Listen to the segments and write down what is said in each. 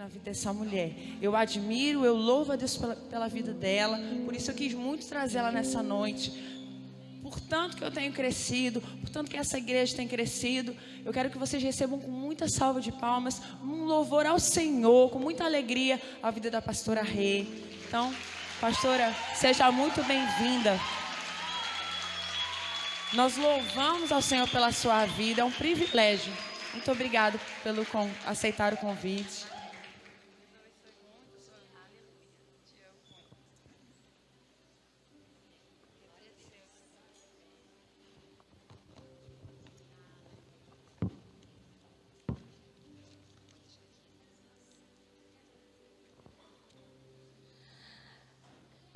na vida dessa mulher. Eu admiro, eu louvo a Deus pela vida dela. Por isso eu quis muito trazer ela nessa noite. Por tanto que eu tenho crescido, por tanto que essa igreja tem crescido, eu quero que vocês recebam com muita salva de palmas, um louvor ao Senhor, com muita alegria, a vida da pastora Rê. Então, pastora, seja muito bem-vinda. Nós louvamos ao Senhor pela sua vida, é um privilégio. Muito obrigado pelo aceitar o convite.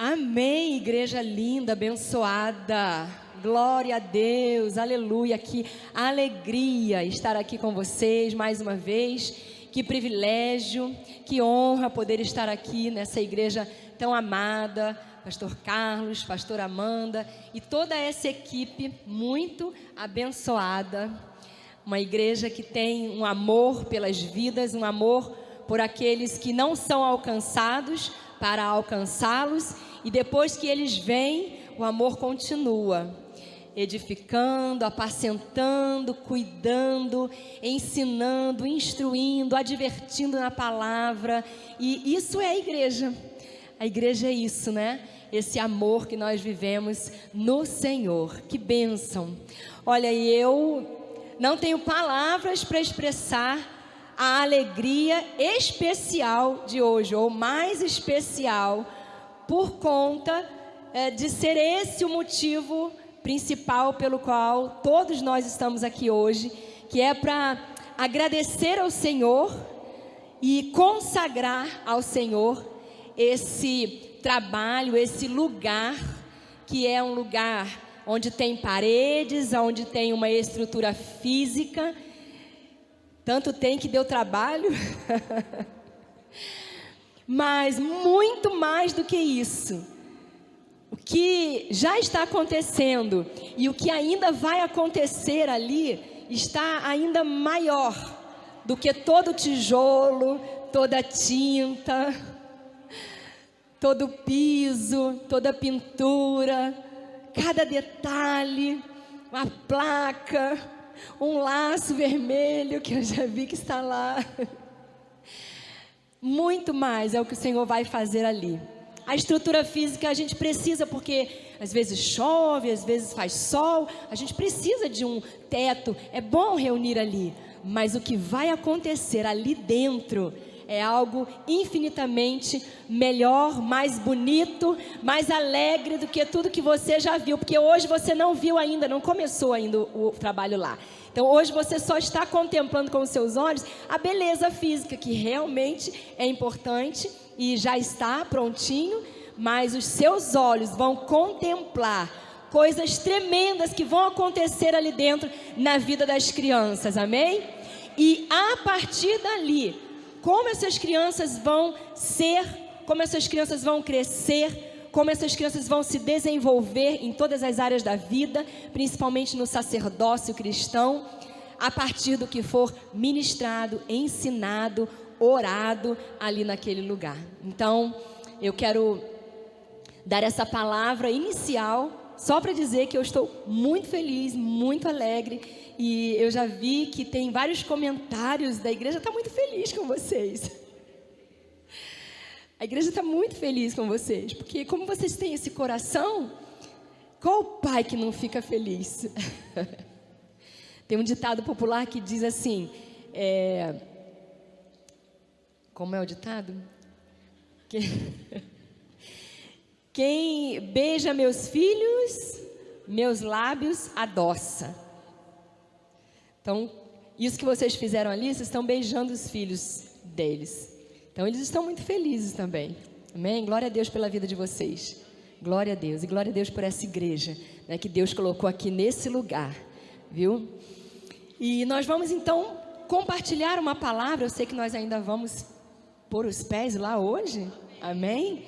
Amém, igreja linda, abençoada, glória a Deus, aleluia, que alegria estar aqui com vocês mais uma vez, que privilégio, que honra poder estar aqui nessa igreja tão amada, pastor Carlos, pastora Amanda e toda essa equipe muito abençoada, uma igreja que tem um amor pelas vidas, um amor por aqueles que não são alcançados, para alcançá-los, e depois que eles vêm, o amor continua, edificando, apacentando, cuidando, ensinando, instruindo, advertindo na palavra, e isso é a igreja é isso, né? Esse amor que nós vivemos no Senhor, que bênção. Olha, eu não tenho palavras para expressar a alegria especial de hoje, ou mais especial, por conta de ser esse o motivo principal pelo qual todos nós estamos aqui hoje, que é para agradecer ao Senhor e consagrar ao Senhor esse trabalho, esse lugar, que é um lugar onde tem paredes, onde tem uma estrutura física. Tanto tem que deu trabalho, mas muito mais do que isso, o que já está acontecendo e o que ainda vai acontecer ali, está ainda maior do que todo tijolo, toda tinta, todo piso, toda pintura, cada detalhe, uma placa, um laço vermelho que eu já vi que está lá. Muito mais é o que o Senhor vai fazer ali. A estrutura física a gente precisa, porque às vezes chove, às vezes faz sol, a gente precisa de um teto, é bom reunir ali, mas o que vai acontecer ali dentro é algo infinitamente melhor, mais bonito, mais alegre do que tudo que você já viu, porque hoje você não viu ainda, não começou ainda o trabalho lá. Então hoje você só está contemplando com os seus olhos a beleza física, que realmente é importante e já está prontinho, mas os seus olhos vão contemplar coisas tremendas que vão acontecer ali dentro na vida das crianças, amém? E a partir dali, como essas crianças vão ser, como essas crianças vão crescer, como essas crianças vão se desenvolver em todas as áreas da vida, principalmente no sacerdócio cristão, a partir do que for ministrado, ensinado, orado ali naquele lugar. Então, eu quero dar essa palavra inicial, só para dizer que eu estou muito feliz, muito alegre, e eu já vi que tem vários comentários da igreja, está muito feliz com vocês. A igreja está muito feliz com vocês, porque como vocês têm esse coração, qual pai que não fica feliz? Tem um ditado popular que diz assim, como é o ditado? Quem beija meus filhos, meus lábios adoça. Então, isso que vocês fizeram ali, vocês estão beijando os filhos deles. Então, eles estão muito felizes também. Amém? Glória a Deus pela vida de vocês. Glória a Deus. E glória a Deus por essa igreja, né, que Deus colocou aqui nesse lugar. Viu? E nós vamos, então, compartilhar uma palavra. Eu sei que nós ainda vamos pôr os pés lá hoje. Amém?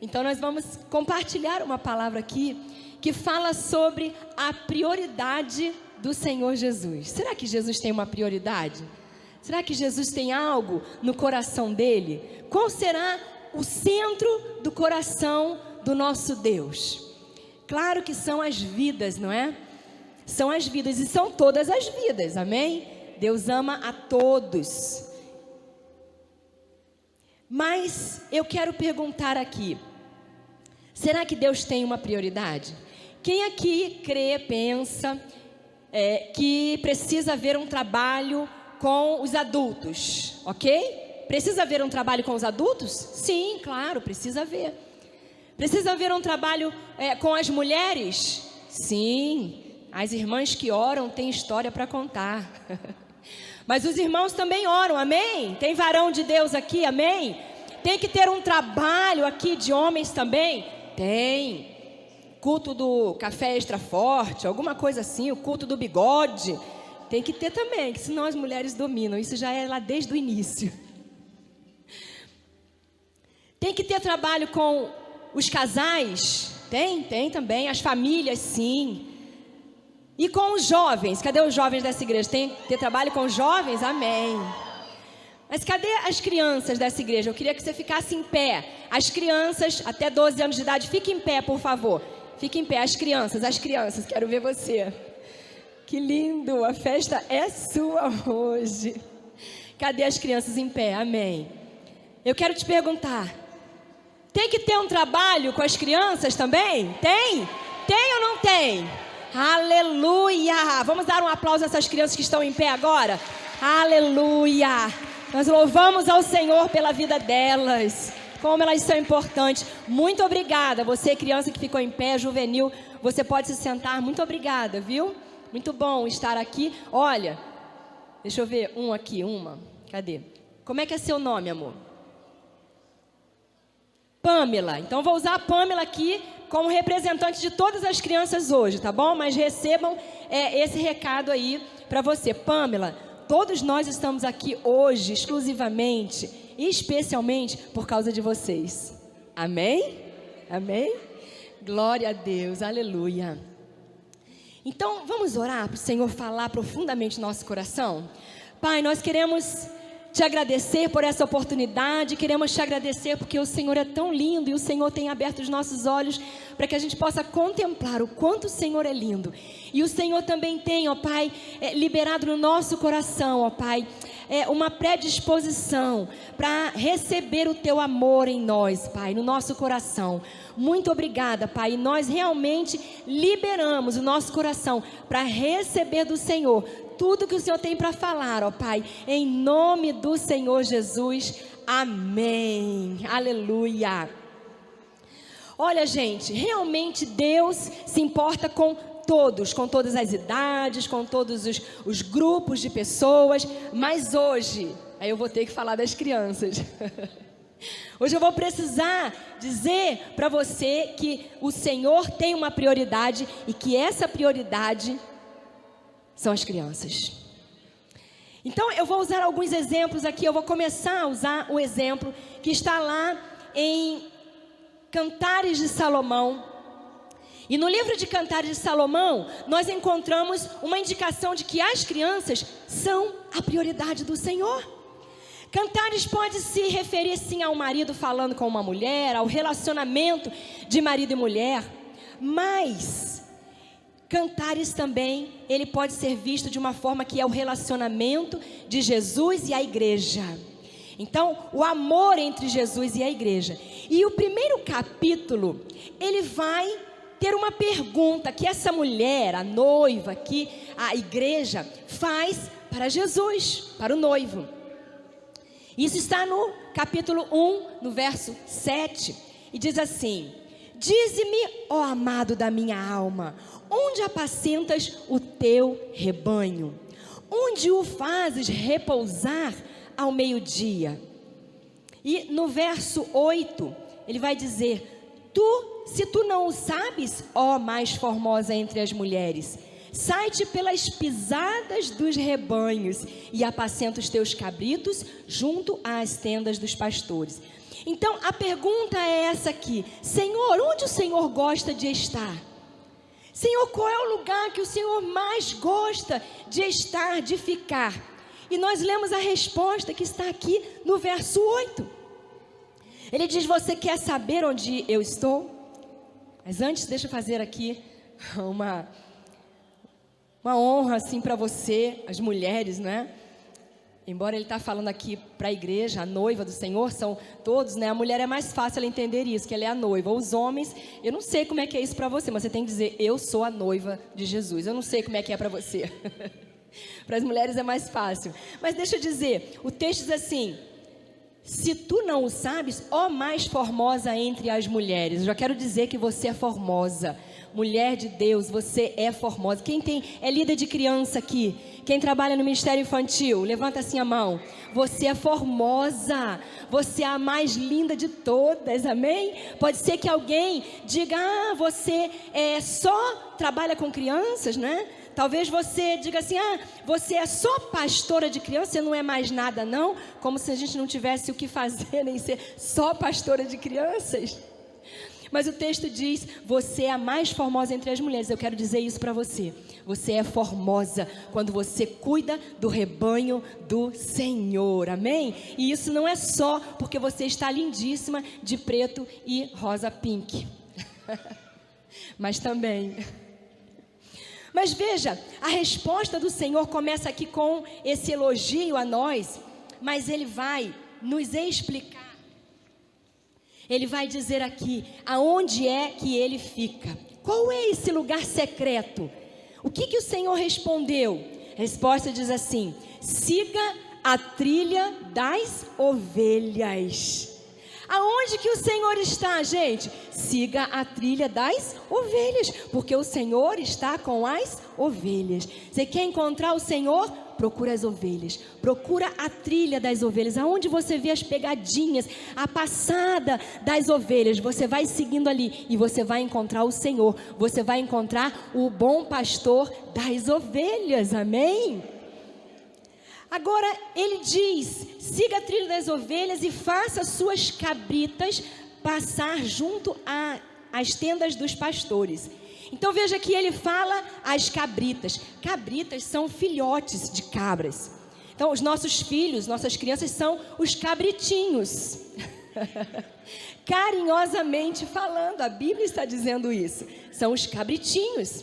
Então, nós vamos compartilhar uma palavra aqui que fala sobre a prioridade do Senhor Jesus. Será que Jesus tem uma prioridade? Será que Jesus tem algo no coração dele? Qual será o centro do coração do nosso Deus? Claro que são as vidas, não é? São as vidas, e são todas as vidas, amém? Deus ama a todos. Mas eu quero perguntar aqui, será que Deus tem uma prioridade? Quem aqui crê, pensa que precisa haver um trabalho com os adultos, ok? Precisa haver um trabalho com os adultos? Sim, claro, precisa haver. Precisa haver um trabalho com as mulheres? Sim, as irmãs que oram têm história para contar. Mas os irmãos também oram, amém? Tem varão de Deus aqui, amém? Tem que ter um trabalho aqui de homens também? Tem. Culto do café extra forte, alguma coisa assim, o culto do bigode. Tem que ter também, que senão as mulheres dominam. Isso já é lá desde o início. Tem que ter trabalho com os casais? Tem também. As famílias, sim. E com os jovens? Cadê os jovens dessa igreja? Tem que ter trabalho com os jovens? Amém. Mas cadê as crianças dessa igreja? Eu queria que você ficasse em pé. As crianças até 12 anos de idade, fique em pé, por favor. Fique em pé, as crianças, quero ver você. Que lindo, a festa é sua hoje. Cadê as crianças em pé? Amém. Eu quero te perguntar, tem que ter um trabalho com as crianças também? Tem? Tem ou não tem? Aleluia! Vamos dar um aplauso a essas crianças que estão em pé agora? Aleluia! Nós louvamos ao Senhor pela vida delas. Como elas são importantes. Muito obrigada. Você, criança que ficou em pé, juvenil, você pode se sentar. Muito obrigada, viu? Muito bom estar aqui. Olha, deixa eu ver uma. Cadê? Como é que é seu nome, amor? Pamela. Então vou usar a Pamela aqui como representante de todas as crianças hoje, tá bom? Mas recebam esse recado aí para você. Pamela, todos nós estamos aqui hoje exclusivamente, especialmente por causa de vocês. Amém? Amém? Glória a Deus, aleluia. Então, vamos orar para o Senhor falar profundamente no nosso coração? Pai, nós queremos te agradecer por essa oportunidade, queremos te agradecer porque o Senhor é tão lindo e o Senhor tem aberto os nossos olhos para que a gente possa contemplar o quanto o Senhor é lindo. E o Senhor também tem, ó Pai, liberado no nosso coração, ó Pai, uma predisposição para receber o Teu amor em nós, Pai, no nosso coração. Muito obrigada, Pai, e nós realmente liberamos o nosso coração para receber do Senhor tudo que o Senhor tem para falar, ó Pai, em nome do Senhor Jesus, amém, aleluia. Olha, gente, realmente Deus se importa com todos, com todas as idades, com todos os grupos de pessoas, mas hoje, aí eu vou ter que falar das crianças. Hoje eu vou precisar dizer para você que o Senhor tem uma prioridade e que essa prioridade são as crianças. Então eu vou usar alguns exemplos aqui. Eu vou começar a usar o exemplo que está lá em Cantares de Salomão. E no livro de Cantares de Salomão, nós encontramos uma indicação de que as crianças são a prioridade do Senhor. Cantares pode se referir sim ao marido falando com uma mulher, ao relacionamento de marido e mulher, mas Cantares também, ele pode ser visto de uma forma que é o relacionamento de Jesus e a igreja. Então, o amor entre Jesus e a igreja. E o primeiro capítulo, ele vai ter uma pergunta que essa mulher, a noiva, que a igreja faz para Jesus, para o noivo. Isso está no capítulo 1, no verso 7, e diz assim: dize-me, ó amado da minha alma, onde apacentas o teu rebanho? Onde o fazes repousar ao meio-dia? E no verso 8, ele vai dizer: se tu não o sabes, ó mais formosa entre as mulheres, sai-te pelas pisadas dos rebanhos e apacenta os teus cabritos junto às tendas dos pastores. Então a pergunta é essa aqui: Senhor, onde o Senhor gosta de estar? Senhor, qual é o lugar que o Senhor mais gosta de estar, de ficar? E nós lemos a resposta que está aqui no verso 8. Ele diz: você quer saber onde eu estou? Mas antes, deixa eu fazer aqui uma honra assim para você, as mulheres, né? Embora ele está falando aqui para a igreja, a noiva do Senhor, são todos, né? A mulher é mais fácil ela entender isso, que ela é a noiva. Os homens, eu não sei como é que é isso para você, mas você tem que dizer: eu sou a noiva de Jesus. Eu não sei como é que é para você. Para as mulheres é mais fácil. Mas deixa eu dizer, o texto diz assim: se tu não o sabes, ó mais formosa entre as mulheres. Eu já quero dizer que você é formosa. Mulher de Deus, você é formosa. Quem é líder de criança aqui? Quem trabalha no Ministério Infantil? Levanta assim a mão. Você é formosa. Você é a mais linda de todas, amém? Pode ser que alguém diga: você só trabalha com crianças, né? Talvez você diga assim: você é só pastora de criança, você não é mais nada não. Como se a gente não tivesse o que fazer, nem ser só pastora de crianças. Mas o texto diz: você é a mais formosa entre as mulheres. Eu quero dizer isso para você. Você é formosa quando você cuida do rebanho do Senhor, amém? E isso não é só porque você está lindíssima de preto e rosa pink. Mas também. Mas veja, a resposta do Senhor começa aqui com esse elogio a nós, mas Ele vai nos explicar. Ele vai dizer aqui aonde é que Ele fica. Qual é esse lugar secreto? O que o Senhor respondeu? A resposta diz assim: siga a trilha das ovelhas. Aonde que o Senhor está, gente? Siga a trilha das ovelhas, porque o Senhor está com as ovelhas. Você quer encontrar o Senhor? Procura as ovelhas, procura a trilha das ovelhas. Aonde você vê as pegadinhas, a passada das ovelhas, você vai seguindo ali e você vai encontrar o Senhor. Você vai encontrar o bom pastor das ovelhas, amém? Agora ele diz: siga a trilha das ovelhas e faça suas cabritas passar junto às tendas dos pastores. Então veja que ele fala as cabritas. Cabritas são filhotes de cabras. Então os nossos filhos, nossas crianças são os cabritinhos. Carinhosamente falando, a Bíblia está dizendo isso. São os cabritinhos.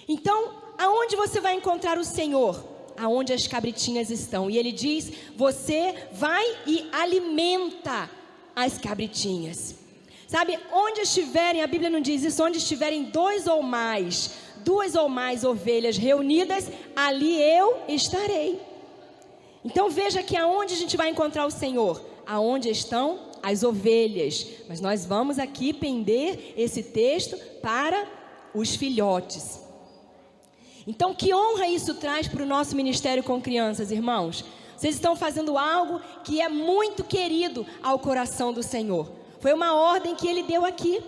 Então, aonde você vai encontrar o Senhor? Aonde as cabritinhas estão. E ele diz: você vai e alimenta as cabritinhas. Sabe, onde estiverem, a Bíblia não diz isso, onde estiverem duas ou mais ovelhas reunidas, ali eu estarei. Então veja que aonde a gente vai encontrar o Senhor? Aonde estão as ovelhas. Mas nós vamos aqui pender esse texto para os filhotes. Então que honra isso traz para o nosso ministério com crianças, irmãos? Vocês estão fazendo algo que é muito querido ao coração do Senhor. Foi uma ordem que Ele deu aqui.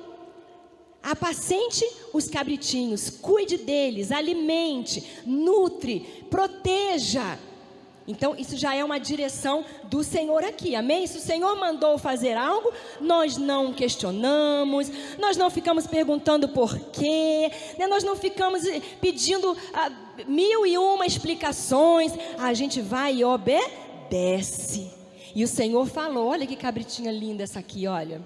Apacente os cabritinhos, cuide deles, alimente, nutre, proteja. Então isso já é uma direção do Senhor aqui, amém? Se o Senhor mandou fazer algo, nós não questionamos, nós não ficamos perguntando por quê, né? Nós não ficamos pedindo 1001 explicações. A gente vai e obedece. E o Senhor falou: olha que cabritinha linda essa aqui, olha.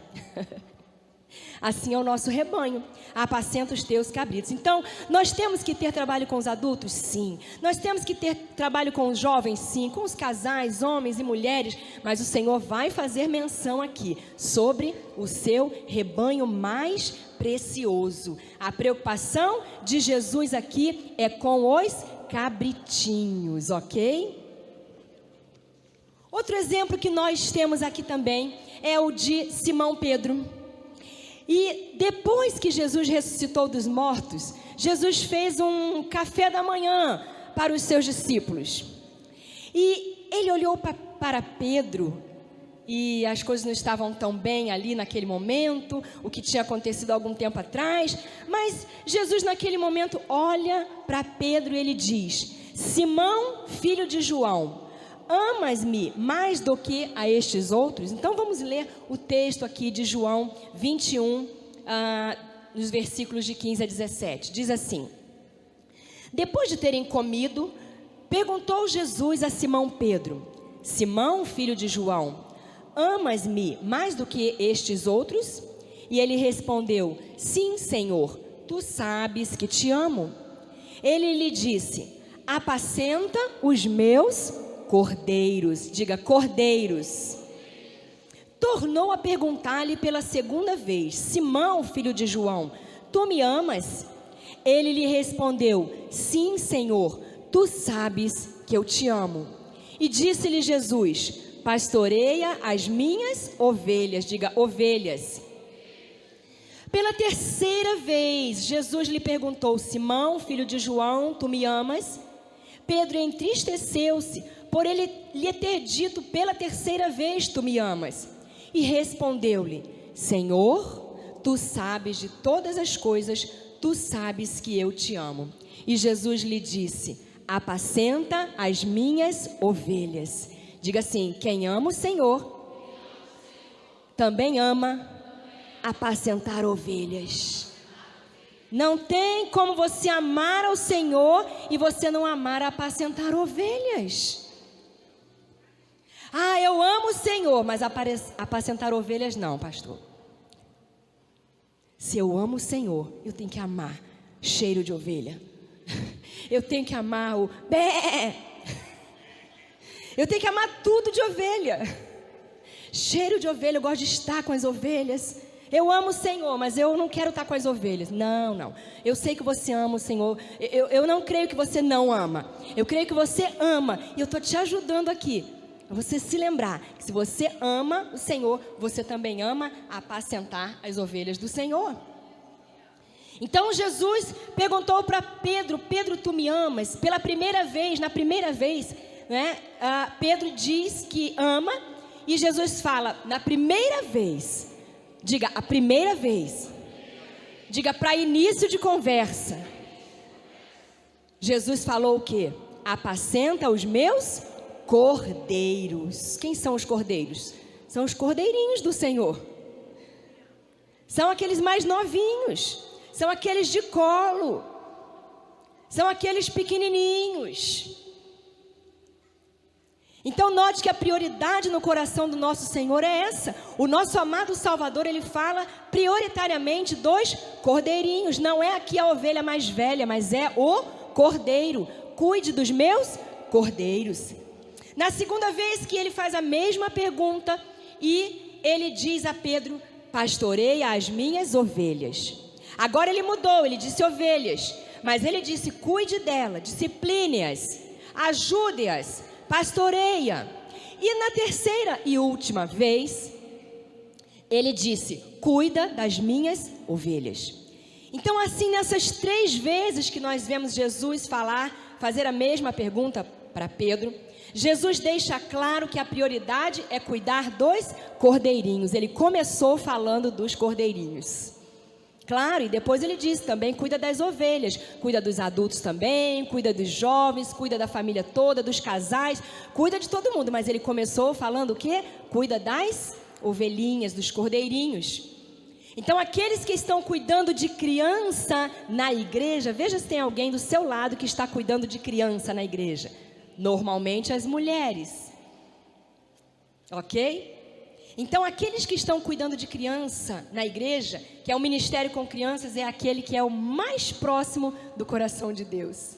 Assim é o nosso rebanho, apacenta os teus cabritos. Então, nós temos que ter trabalho com os adultos? Sim. Nós temos que ter trabalho com os jovens? Sim. Com os casais, homens e mulheres. Mas o Senhor vai fazer menção aqui sobre o seu rebanho mais precioso. A preocupação de Jesus aqui é com os cabritinhos, ok? Outro exemplo que nós temos aqui também é o de Simão Pedro. E depois que Jesus ressuscitou dos mortos, Jesus fez um café da manhã para os seus discípulos. E ele olhou para Pedro, e as coisas não estavam tão bem ali naquele momento, o que tinha acontecido há algum tempo atrás. Mas Jesus naquele momento olha para Pedro e ele diz: Simão, filho de João, amas-me mais do que a estes outros? Então vamos ler o texto aqui de João 21, nos versículos de 15 a 17. Diz assim: depois de terem comido, Perguntou Jesus a Simão Pedro: Simão, filho de João, amas-me mais do que estes outros? E ele respondeu: sim, Senhor, tu sabes que te amo. Ele lhe disse: apacenta os meus cordeiros. Diga, cordeiros. Tornou a perguntar-lhe pela segunda vez: Simão, filho de João, tu me amas? Ele lhe respondeu: sim, Senhor, tu sabes que eu te amo. E disse-lhe Jesus: pastoreia as minhas ovelhas. Diga, ovelhas. Pela terceira vez, Jesus lhe perguntou: Simão, filho de João, tu me amas? Pedro entristeceu-se por ele lhe ter dito pela terceira vez: tu me amas. E respondeu-lhe: Senhor, tu sabes de todas as coisas, tu sabes que eu te amo. E Jesus lhe disse: apacenta as minhas ovelhas. Diga assim: quem ama o Senhor, também ama apacentar ovelhas. Não tem como você amar ao Senhor e você não amar apacentar ovelhas. Ah, eu amo o Senhor, mas apacentar ovelhas não, pastor. Se eu amo o Senhor, eu tenho que amar cheiro de ovelha. Eu tenho que amar o bé. Eu tenho que amar tudo de ovelha. Cheiro de ovelha, eu gosto de estar com as ovelhas. Eu amo o Senhor, mas eu não quero estar com as ovelhas. Não, não. Eu sei que você ama o Senhor. Eu não creio que você não ama. Eu creio que você ama. E eu estou te ajudando aqui. A você se lembrar que se você ama o Senhor, você também ama apacentar as ovelhas do Senhor. Então Jesus perguntou para Pedro: Pedro, tu me amas? Pela primeira vez, na primeira vez, né, Pedro diz que ama. E Jesus fala, na primeira vez. Diga, a primeira vez. Diga, para início de conversa. Jesus falou o quê? Apacenta os meus cordeiros. Quem são os cordeiros? São os cordeirinhos do Senhor. São aqueles mais novinhos. São aqueles de colo. São aqueles pequenininhos. Então note que a prioridade no coração do nosso Senhor é essa. O nosso amado Salvador, ele fala prioritariamente dos cordeirinhos. Não é aqui a ovelha mais velha, mas é o cordeiro. Cuide dos meus cordeiros. Na segunda vez que ele faz a mesma pergunta, e ele diz a Pedro: pastoreia as minhas ovelhas. Agora ele mudou, ele disse ovelhas, mas ele disse: cuide dela, discipline-as, ajude-as, pastoreia. E na terceira e última vez, ele disse: cuida das minhas ovelhas. Então, assim, nessas 3 vezes que nós vemos Jesus fazer a mesma pergunta para Pedro, Jesus deixa claro que a prioridade é cuidar dos cordeirinhos. Ele começou falando dos cordeirinhos. Claro, e depois ele disse também: cuida das ovelhas, cuida dos adultos também, cuida dos jovens, cuida da família toda, dos casais, cuida de todo mundo. Mas ele começou falando o quê? Cuida das ovelhinhas, dos cordeirinhos. Então, aqueles que estão cuidando de criança na igreja, veja se tem alguém do seu lado que está cuidando de criança na igreja. Normalmente as mulheres. Ok? Então, aqueles que estão cuidando de criança na igreja, que é o ministério com crianças, é aquele que é o mais próximo do coração de Deus.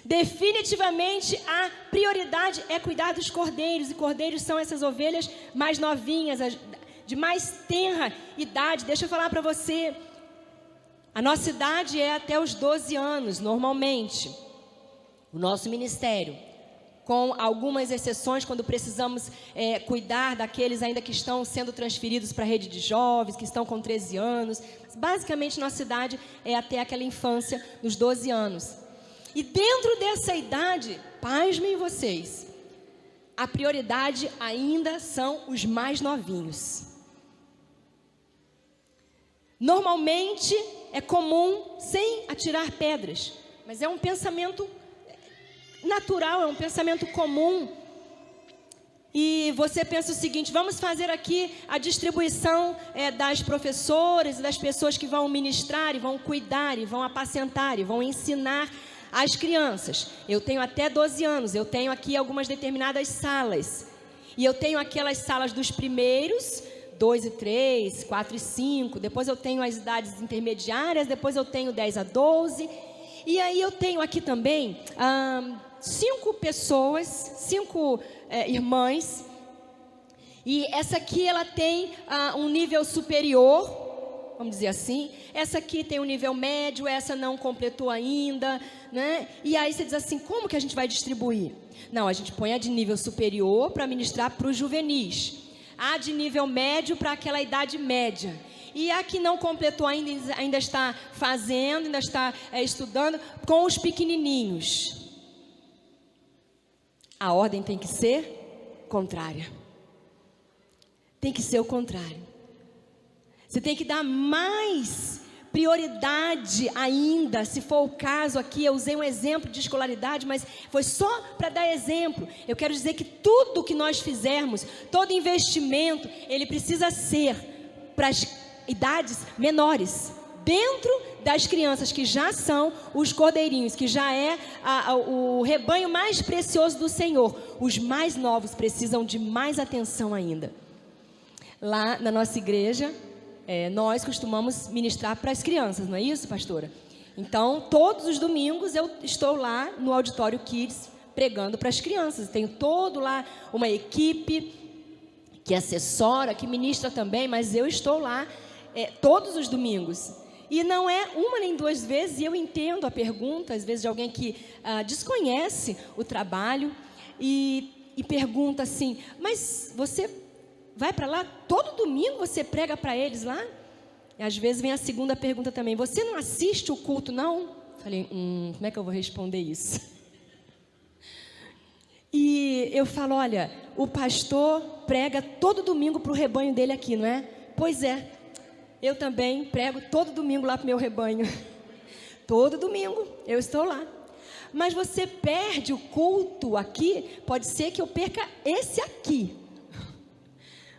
Definitivamente, a prioridade é cuidar dos cordeiros. E cordeiros são essas ovelhas mais novinhas, de mais tenra idade. Deixa eu falar para você. A nossa idade é até os 12 anos, normalmente. O nosso ministério, com algumas exceções, quando precisamos cuidar daqueles ainda que estão sendo transferidos para a rede de jovens, que estão com 13 anos. Basicamente, nossa idade é até aquela infância dos 12 anos. E dentro dessa idade, pasmem vocês, a prioridade ainda são os mais novinhos. Normalmente, é comum, sem atirar pedras, mas é um pensamento natural, é um pensamento comum. E você pensa o seguinte: vamos fazer aqui a distribuição das professoras e das pessoas que vão ministrar e vão cuidar e vão apacentar e vão ensinar As crianças, eu tenho até 12 anos, eu tenho aqui algumas determinadas salas. E eu tenho aquelas salas dos primeiros, 2 e 3, 4 e 5. Depois eu tenho as idades intermediárias, depois eu tenho 10 a 12. E aí eu tenho aqui também 5 pessoas, 5 irmãs. E essa aqui ela tem um nível superior, vamos dizer assim. Essa aqui tem um nível médio, essa não completou ainda, né? E aí você diz assim, como que a gente vai distribuir? Não, a gente põe a de nível superior para ministrar para os juvenis. A de nível médio para aquela idade média. E a que não completou ainda está fazendo, ainda está estudando com os pequenininhos. A ordem tem que ser contrária. Tem que ser o contrário. Você tem que dar mais prioridade ainda, se for o caso aqui, eu usei um exemplo de escolaridade, mas foi só para dar exemplo. Eu quero dizer que tudo que nós fizermos, todo investimento, ele precisa ser para as idades menores, dentro das crianças que já são os cordeirinhos, que já é o rebanho mais precioso do Senhor. Os mais novos precisam de mais atenção ainda. Lá na nossa igreja, nós costumamos ministrar para as crianças, não é isso, pastora? Então, todos os domingos eu estou lá no Auditório Kids pregando para as crianças. Tenho todo lá uma equipe que assessora, que ministra também, mas eu estou lá todos os domingos. E não é uma nem duas vezes, e eu entendo a pergunta, às vezes de alguém que desconhece o trabalho e pergunta assim, mas você vai para lá, todo domingo você prega para eles lá? E às vezes vem a segunda pergunta também, você não assiste o culto não? Falei, como é que eu vou responder isso? E eu falo, olha, o pastor prega todo domingo para o rebanho dele aqui, não é? Pois é, eu também prego todo domingo lá para o meu rebanho. Todo domingo eu estou lá. Mas você perde o culto aqui, pode ser que eu perca esse aqui.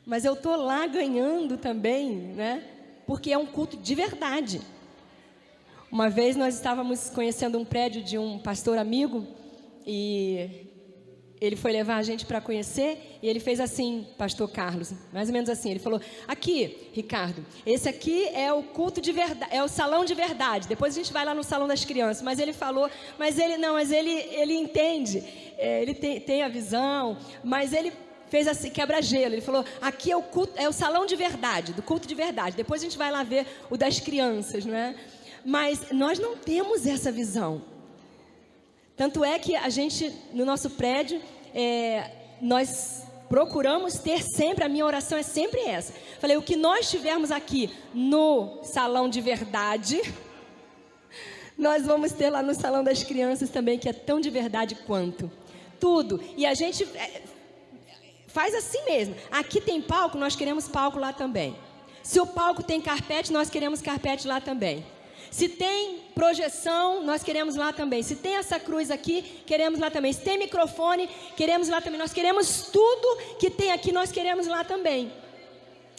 Mas eu estou lá ganhando também, né? Porque é um culto de verdade. Uma vez nós estávamos conhecendo um prédio de um pastor amigo e ele foi levar a gente para conhecer e ele fez assim, pastor Carlos, mais ou menos assim, ele falou, aqui, Ricardo, esse aqui é o culto de verdade, é o salão de verdade, depois a gente vai lá no salão das crianças, mas ele falou, ele entende, ele tem a visão, mas ele fez assim, quebra-gelo, ele falou, aqui é o culto, é o salão de verdade, do culto de verdade, depois a gente vai lá ver o das crianças, não é? Mas nós não temos essa visão. Tanto é que a gente, no nosso prédio, nós procuramos ter sempre, a minha oração é sempre essa. Falei, o que nós tivermos aqui no salão de verdade, nós vamos ter lá no salão das crianças também, que é tão de verdade quanto. Tudo. E a gente faz assim mesmo. Aqui tem palco, nós queremos palco lá também. Se o palco tem carpete, nós queremos carpete lá também. Se tem projeção, nós queremos lá também. Se tem essa cruz aqui, queremos lá também. Se tem microfone, queremos lá também. Nós queremos tudo que tem aqui, nós queremos lá também.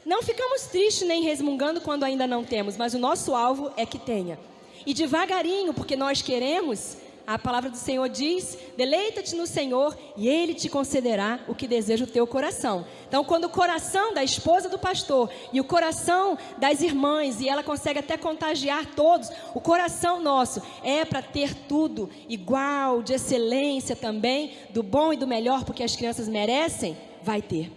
Não ficamos tristes nem resmungando quando ainda não temos, mas o nosso alvo é que tenha. E devagarinho, porque nós queremos, a palavra do Senhor diz, deleita-te no Senhor e Ele te concederá o que deseja o teu coração. Então, quando o coração da esposa do pastor e o coração das irmãs, e ela consegue até contagiar todos, o coração nosso é para ter tudo igual, de excelência também, do bom e do melhor, porque as crianças merecem, vai ter.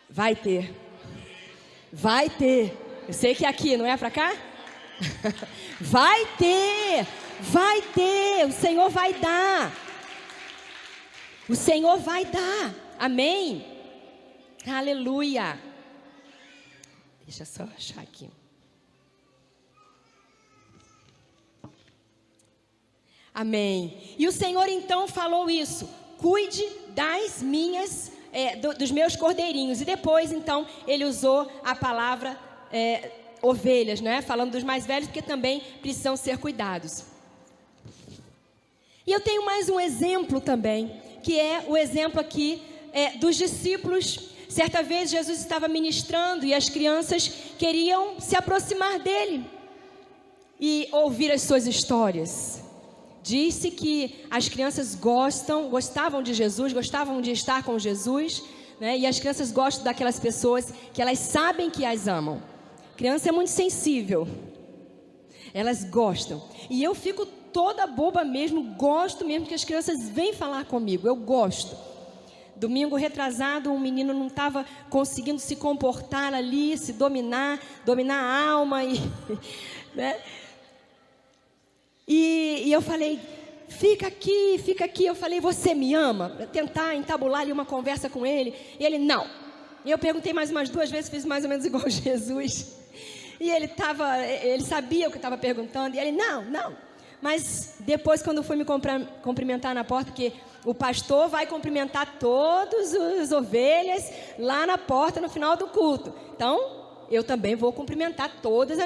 Vai ter. Vai ter. Eu sei que aqui, não é para cá? Vai ter, o Senhor vai dar, o Senhor vai dar, amém, aleluia. Deixa eu só achar aqui, amém. E o Senhor então falou isso, cuide das minhas, dos meus cordeirinhos, e depois então ele usou a palavra ovelhas, né? Falando dos mais velhos, porque também precisam ser cuidados. E eu tenho mais um exemplo também, que é o exemplo aqui dos discípulos. Certa vez Jesus estava ministrando e as crianças queriam se aproximar dele. e ouvir as suas histórias. Disse que as crianças gostavam de Jesus, gostavam de estar com Jesus, né? E as crianças gostam daquelas pessoas que elas sabem que as amam. Criança é muito sensível, elas gostam. E eu fico toda boba mesmo, gosto mesmo que as crianças vêm falar comigo, eu gosto. Domingo retrasado, um menino não estava conseguindo se comportar ali, se dominar a alma, né? E eu falei, fica aqui. Eu falei, você me ama? Para tentar entabular ali uma conversa com ele. E ele, não. E eu perguntei mais umas 2 vezes, fiz mais ou menos igual Jesus. E ele sabia o que eu estava perguntando. E ele, não. Mas depois, quando fui me cumprimentar na porta, porque o pastor vai cumprimentar todas as ovelhas lá na porta no final do culto. Então, eu também vou cumprimentar todas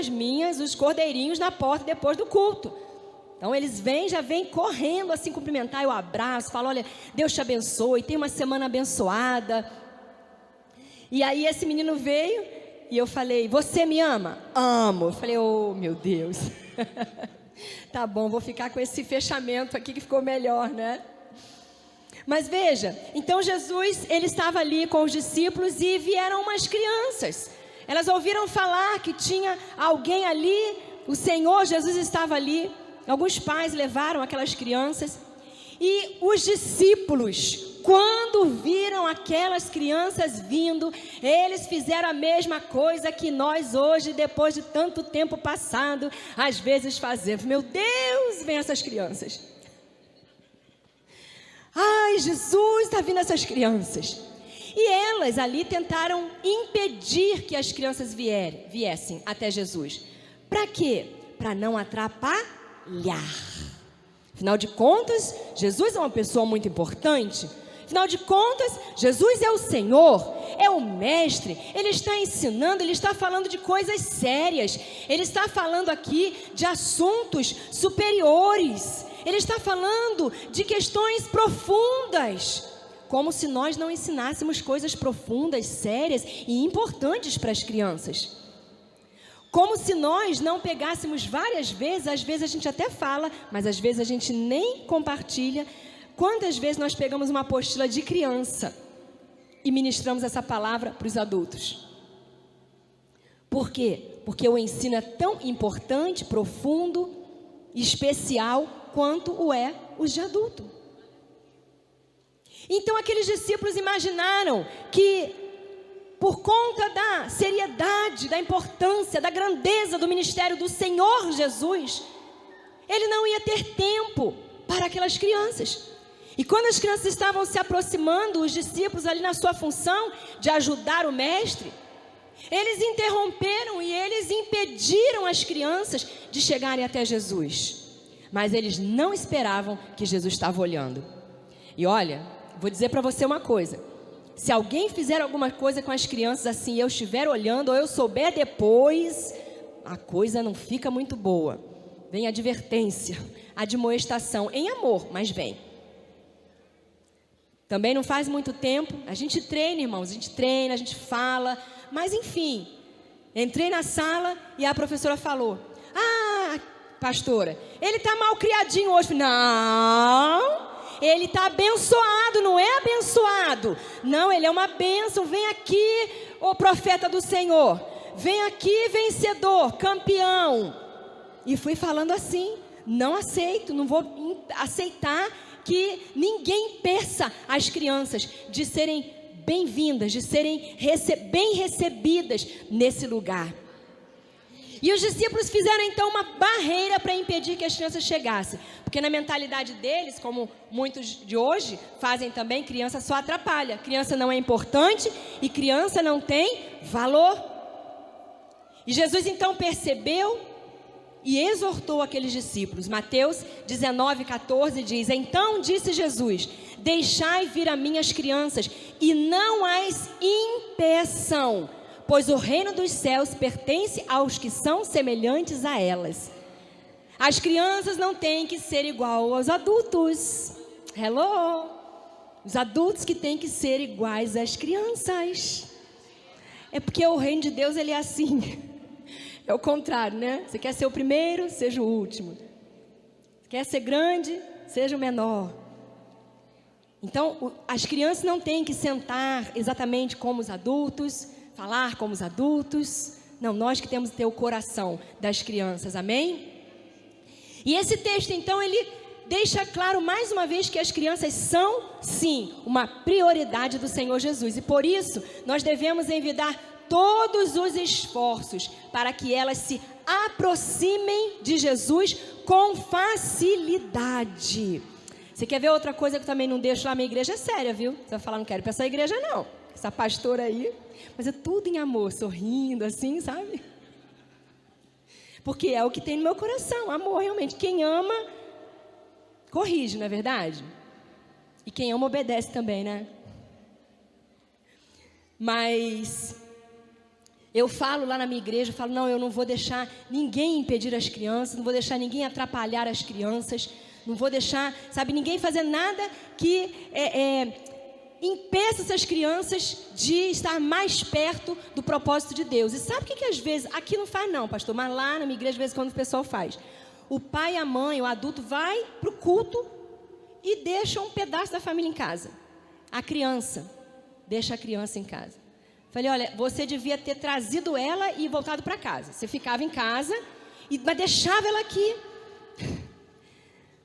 os cordeirinhos na porta depois do culto. Então eles já vêm correndo assim cumprimentar, eu abraço, falo, olha, Deus te abençoe, tenha uma semana abençoada. E aí esse menino veio e eu falei, você me ama? Amo. Eu falei, oh meu Deus. Tá bom, vou ficar com esse fechamento aqui que ficou melhor, né? Mas veja, então Jesus, ele estava ali com os discípulos e vieram umas crianças. Elas ouviram falar que tinha alguém ali, o Senhor Jesus estava ali. Alguns pais levaram aquelas crianças e os discípulos, quando viram aquelas crianças vindo, eles fizeram a mesma coisa que nós hoje, depois de tanto tempo passado, às vezes fazemos. Meu Deus, vem essas crianças. Ai, Jesus, está vindo essas crianças. E elas ali tentaram impedir que as crianças viessem até Jesus. Para quê? Para não atrapalhar. Afinal de contas, Jesus é uma pessoa muito importante. Afinal de contas, Jesus é o Senhor, é o Mestre. Ele está ensinando, ele está falando de coisas sérias. Ele está falando aqui de assuntos superiores. Ele está falando de questões profundas. Como se nós não ensinássemos coisas profundas, sérias e importantes para as crianças. Como se nós não pegássemos várias vezes, às vezes a gente até fala, mas às vezes a gente nem compartilha. Quantas vezes nós pegamos uma apostila de criança e ministramos essa palavra para os adultos? Por quê? Porque o ensino é tão importante, profundo, especial, quanto o é os de adulto. Então aqueles discípulos imaginaram que, por conta da seriedade, da importância, da grandeza do ministério do Senhor Jesus, ele não ia ter tempo para aquelas crianças. E quando as crianças estavam se aproximando, os discípulos ali na sua função de ajudar o mestre, eles interromperam e eles impediram as crianças de chegarem até Jesus. Mas eles não esperavam que Jesus estava olhando. E olha, vou dizer para você uma coisa. Se alguém fizer alguma coisa com as crianças assim, eu estiver olhando ou eu souber depois, a coisa não fica muito boa. Vem advertência, admoestação, em amor, mas vem. Também não faz muito tempo, a gente treina, irmãos, a gente fala, mas enfim, entrei na sala e a professora falou, pastora, ele está mal criadinho hoje. Não, ele está abençoado, não é abençoado. Não, ele é uma bênção. Vem aqui, ô profeta do Senhor. Vem aqui, vencedor, campeão. E fui falando assim, não aceito, não vou aceitar que ninguém impeça as crianças de serem bem-vindas, de serem bem recebidas nesse lugar. E os discípulos fizeram então uma barreira para impedir que as crianças chegassem. Porque na mentalidade deles, como muitos de hoje fazem também, criança só atrapalha. Criança não é importante e criança não tem valor. E Jesus então percebeu e exortou aqueles discípulos. Mateus 19:14 diz, então disse Jesus, deixai vir a mim as crianças e não as impeçam, pois o reino dos céus pertence aos que são semelhantes a elas. As crianças não têm que ser igual aos adultos. Hello! Os adultos que têm que ser iguais às crianças. É porque o reino de Deus, ele é assim. É o contrário, né? Você quer ser o primeiro, seja o último. Quer ser grande, seja o menor. Então, as crianças não têm que sentar exatamente como os adultos, falar como os adultos. Não, nós que temos que ter o coração das crianças, amém? E esse texto, então, ele deixa claro mais uma vez que as crianças são, sim, uma prioridade do Senhor Jesus. E por isso, nós devemos envidar todos os esforços para que elas se aproximem de Jesus com facilidade. Você quer ver outra coisa que eu também não deixo lá? Minha igreja é séria, viu? Você vai falar, não quero ir para essa igreja não, essa pastora aí, mas é tudo em amor, sorrindo assim, sabe? Porque é o que tem no meu coração, amor realmente. Quem ama, corrige, não é verdade? E quem ama, obedece também, né? Mas eu falo lá na minha igreja, eu falo, não, eu não vou deixar ninguém impedir as crianças, não vou deixar ninguém atrapalhar as crianças, não vou deixar, sabe, ninguém fazer nada que impeça essas crianças de estar mais perto do propósito de Deus. E sabe o que às vezes, aqui não faz não, pastor, mas lá na minha igreja, às vezes, quando o pessoal faz, o pai, a mãe, o adulto vai para o culto e deixa um pedaço da família em casa. A criança, deixa a criança em casa. Falei, olha, você devia ter trazido ela e voltado para casa. Você ficava em casa, mas deixava ela aqui.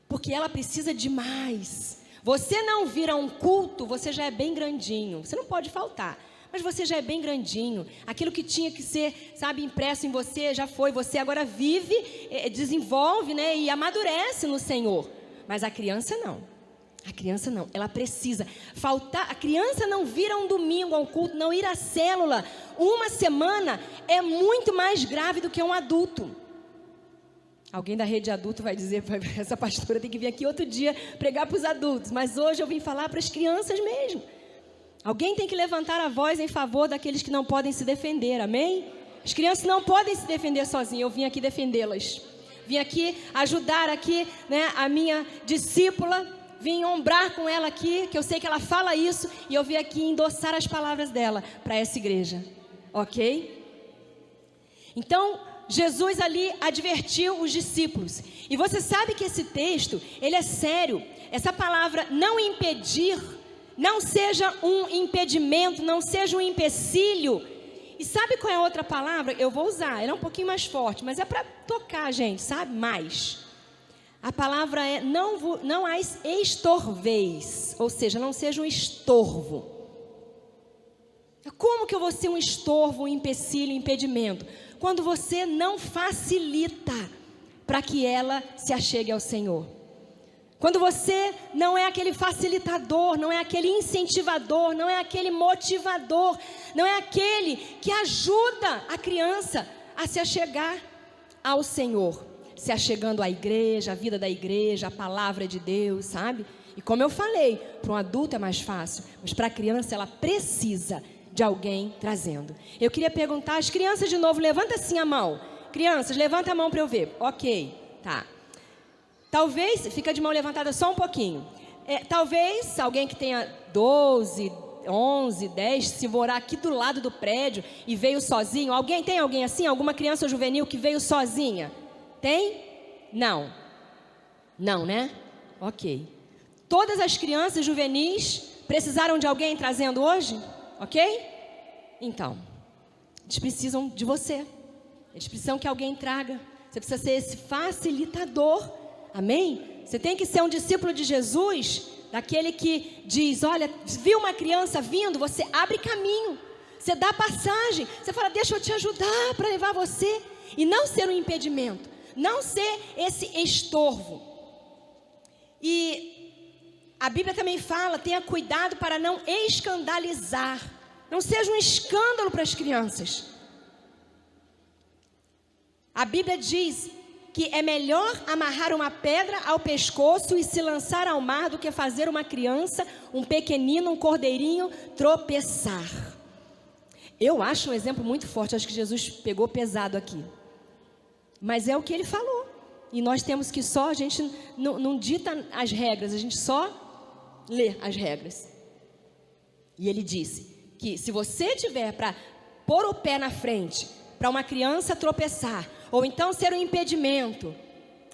Porque ela precisa de mais. Você não vir a um culto, você já é bem grandinho. Você não pode faltar, mas você já é bem grandinho. Aquilo que tinha que ser, sabe, impresso em você, já foi. Você agora vive, desenvolve, né, e amadurece no Senhor. Mas a criança não. A criança não, ela precisa faltar. A criança não vir a um domingo ao culto, não ir à célula uma semana é muito mais grave do que um adulto. Alguém da rede adulto vai dizer, essa pastora tem que vir aqui outro dia pregar para os adultos, mas hoje eu vim falar para as crianças mesmo. Alguém tem que levantar a voz em favor daqueles que não podem se defender, amém? As crianças não podem se defender sozinhas, eu vim aqui defendê-las. Vim aqui ajudar aqui, né, a minha discípula, vim ombrar com ela aqui, que eu sei que ela fala isso, e eu vim aqui endossar as palavras dela para essa igreja, ok? Então, Jesus ali advertiu os discípulos. E você sabe que esse texto, ele é sério. Essa palavra não impedir, não seja um impedimento, não seja um empecilho. E sabe qual é a outra palavra? Eu vou usar, ela é um pouquinho mais forte, mas é para tocar, gente, sabe? Mais. A palavra é, não as estorveis, ou seja, não seja um estorvo. Como que eu vou ser um estorvo, um empecilho, um impedimento? Quando você não facilita para que ela se achegue ao Senhor. Quando você não é aquele facilitador, não é aquele incentivador, não é aquele motivador, não é aquele que ajuda a criança a se achegar ao Senhor. Se achegando à igreja, à vida da igreja, à palavra de Deus, sabe? E como eu falei, para um adulto é mais fácil, mas para a criança ela precisa de alguém trazendo. Eu queria perguntar às crianças de novo, levanta assim a mão. Crianças, levanta a mão para eu ver. Ok, tá. Talvez, fica de mão levantada só um pouquinho. Talvez alguém que tenha 12, 11, 10, se morar aqui do lado do prédio e veio sozinho. Tem alguém assim? Alguma criança juvenil que veio sozinha? Tem? Não. Não, né? Ok. Todas as crianças juvenis precisaram de alguém trazendo hoje? Ok? Então, eles precisam de você. Eles precisam que alguém traga. Você precisa ser esse facilitador. Amém? Você tem que ser um discípulo de Jesus, daquele que diz, olha, viu uma criança vindo, você abre caminho. Você dá passagem. Você fala, deixa eu te ajudar para levar você. E não ser um impedimento. Não ser esse estorvo. E a Bíblia também fala, tenha cuidado para não escandalizar. Não seja um escândalo para as crianças. A Bíblia diz que é melhor amarrar uma pedra ao pescoço e se lançar ao mar do que fazer uma criança, um pequenino, um cordeirinho tropeçar. Eu acho um exemplo muito forte, acho que Jesus pegou pesado aqui. Mas é o que ele falou. E nós temos que só, a gente não dita as regras, a gente só lê as regras. E ele disse que se você tiver para pôr o pé na frente, para uma criança tropeçar, ou então ser um impedimento.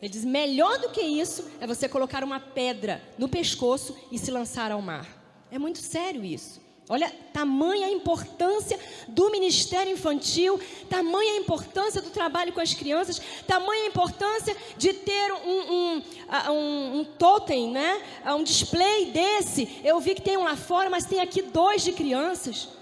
Ele diz, melhor do que isso é você colocar uma pedra no pescoço e se lançar ao mar. É muito sério isso. Olha, tamanha a importância do ministério infantil, tamanha a importância do trabalho com as crianças, tamanha a importância de ter um totem, né? Um display desse. Eu vi que tem um lá fora, mas tem aqui 2 de crianças.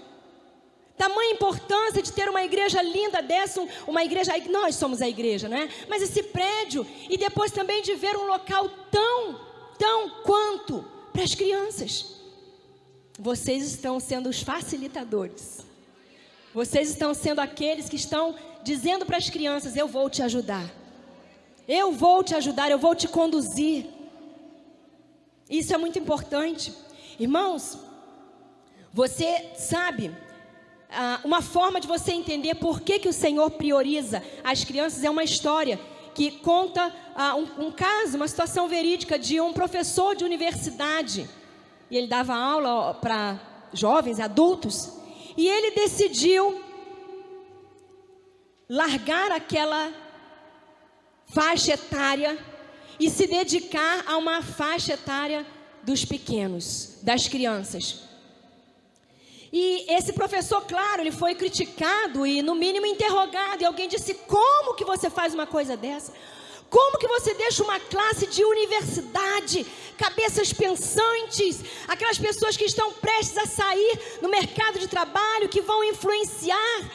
Tamanha importância de ter uma igreja linda dessa, uma igreja, nós somos a igreja, né? Mas esse prédio, e depois também de ver um local tão quanto para as crianças. Vocês estão sendo os facilitadores. Vocês estão sendo aqueles que estão dizendo para as crianças, eu vou te ajudar. Eu vou te ajudar, eu vou te conduzir. Isso é muito importante. Irmãos, você sabe, uma forma de você entender por que o Senhor prioriza as crianças é uma história que conta um caso, uma situação verídica de um professor de universidade. E ele dava aula para jovens, adultos. E ele decidiu largar aquela faixa etária e se dedicar a uma faixa etária dos pequenos, das crianças. E esse professor, claro, ele foi criticado e no mínimo interrogado. E alguém disse, como que você faz uma coisa dessa? Como que você deixa uma classe de universidade, cabeças pensantes, aquelas pessoas que estão prestes a sair no mercado de trabalho, que vão influenciar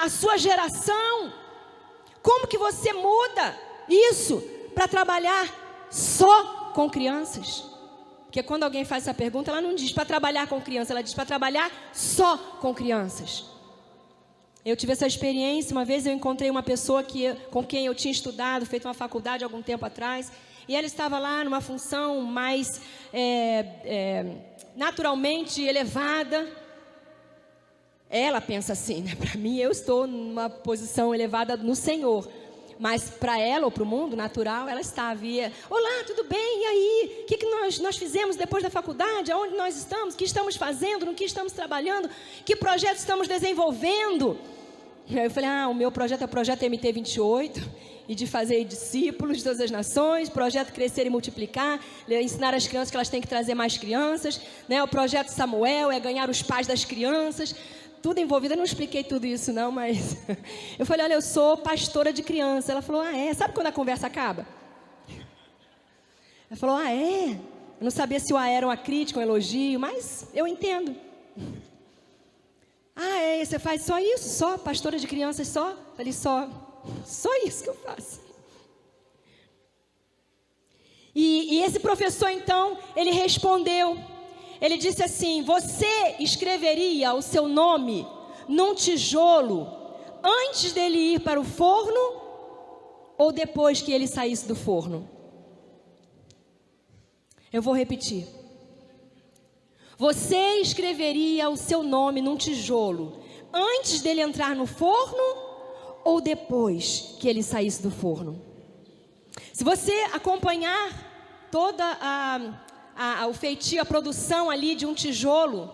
a sua geração? Como que você muda isso para trabalhar só com crianças? Porque quando alguém faz essa pergunta, ela não diz para trabalhar com crianças, ela diz para trabalhar só com crianças. Eu tive essa experiência, uma vez eu encontrei uma pessoa com quem eu tinha estudado, feito uma faculdade algum tempo atrás, e ela estava lá numa função mais naturalmente elevada. Ela pensa assim, né? Para mim, eu estou numa posição elevada no Senhor, mas para ela ou para o mundo natural, ela estava. Olá, tudo bem? E aí? O que nós fizemos depois da faculdade? Aonde nós estamos? O que estamos fazendo? No que estamos trabalhando? Que projetos estamos desenvolvendo? Aí eu falei, o meu projeto é o projeto MT28, e de fazer discípulos de todas as nações, projeto Crescer e Multiplicar, ensinar as crianças que elas têm que trazer mais crianças, né? O projeto Samuel é ganhar os pais das crianças, tudo envolvido. Eu não expliquei tudo isso não, mas eu falei, olha, eu sou pastora de criança. Ela falou, sabe quando a conversa acaba? Ela falou, Eu não sabia se o era uma crítica, um elogio, mas eu entendo. Você faz só isso? Só pastora de crianças só? Eu falei, só isso que eu faço. E esse professor então, ele respondeu, ele disse assim, você escreveria o seu nome num tijolo antes dele ir para o forno ou depois que ele saísse do forno? Eu vou repetir. Você escreveria o seu nome num tijolo antes dele entrar no forno ou depois que ele saísse do forno? Se você acompanhar toda o feitio, a produção ali de um tijolo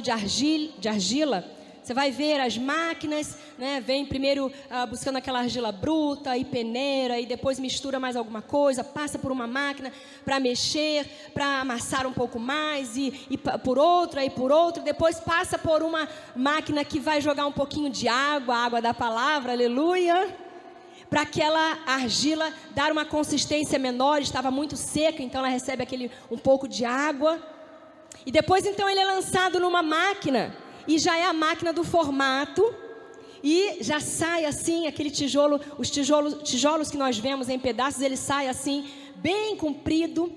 de argila, você vai ver as máquinas, né? Vem primeiro buscando aquela argila bruta e peneira, e depois mistura mais alguma coisa, passa por uma máquina para mexer, para amassar um pouco mais, e por outra, e por outra, depois passa por uma máquina que vai jogar um pouquinho de água, a água da palavra, aleluia, para aquela argila dar uma consistência menor. Estava muito seca, então ela recebe um pouco de água, e depois então ele é lançado numa máquina, e já é a máquina do formato, e já sai assim aquele tijolo, os tijolos que nós vemos em pedaços, ele sai assim, bem comprido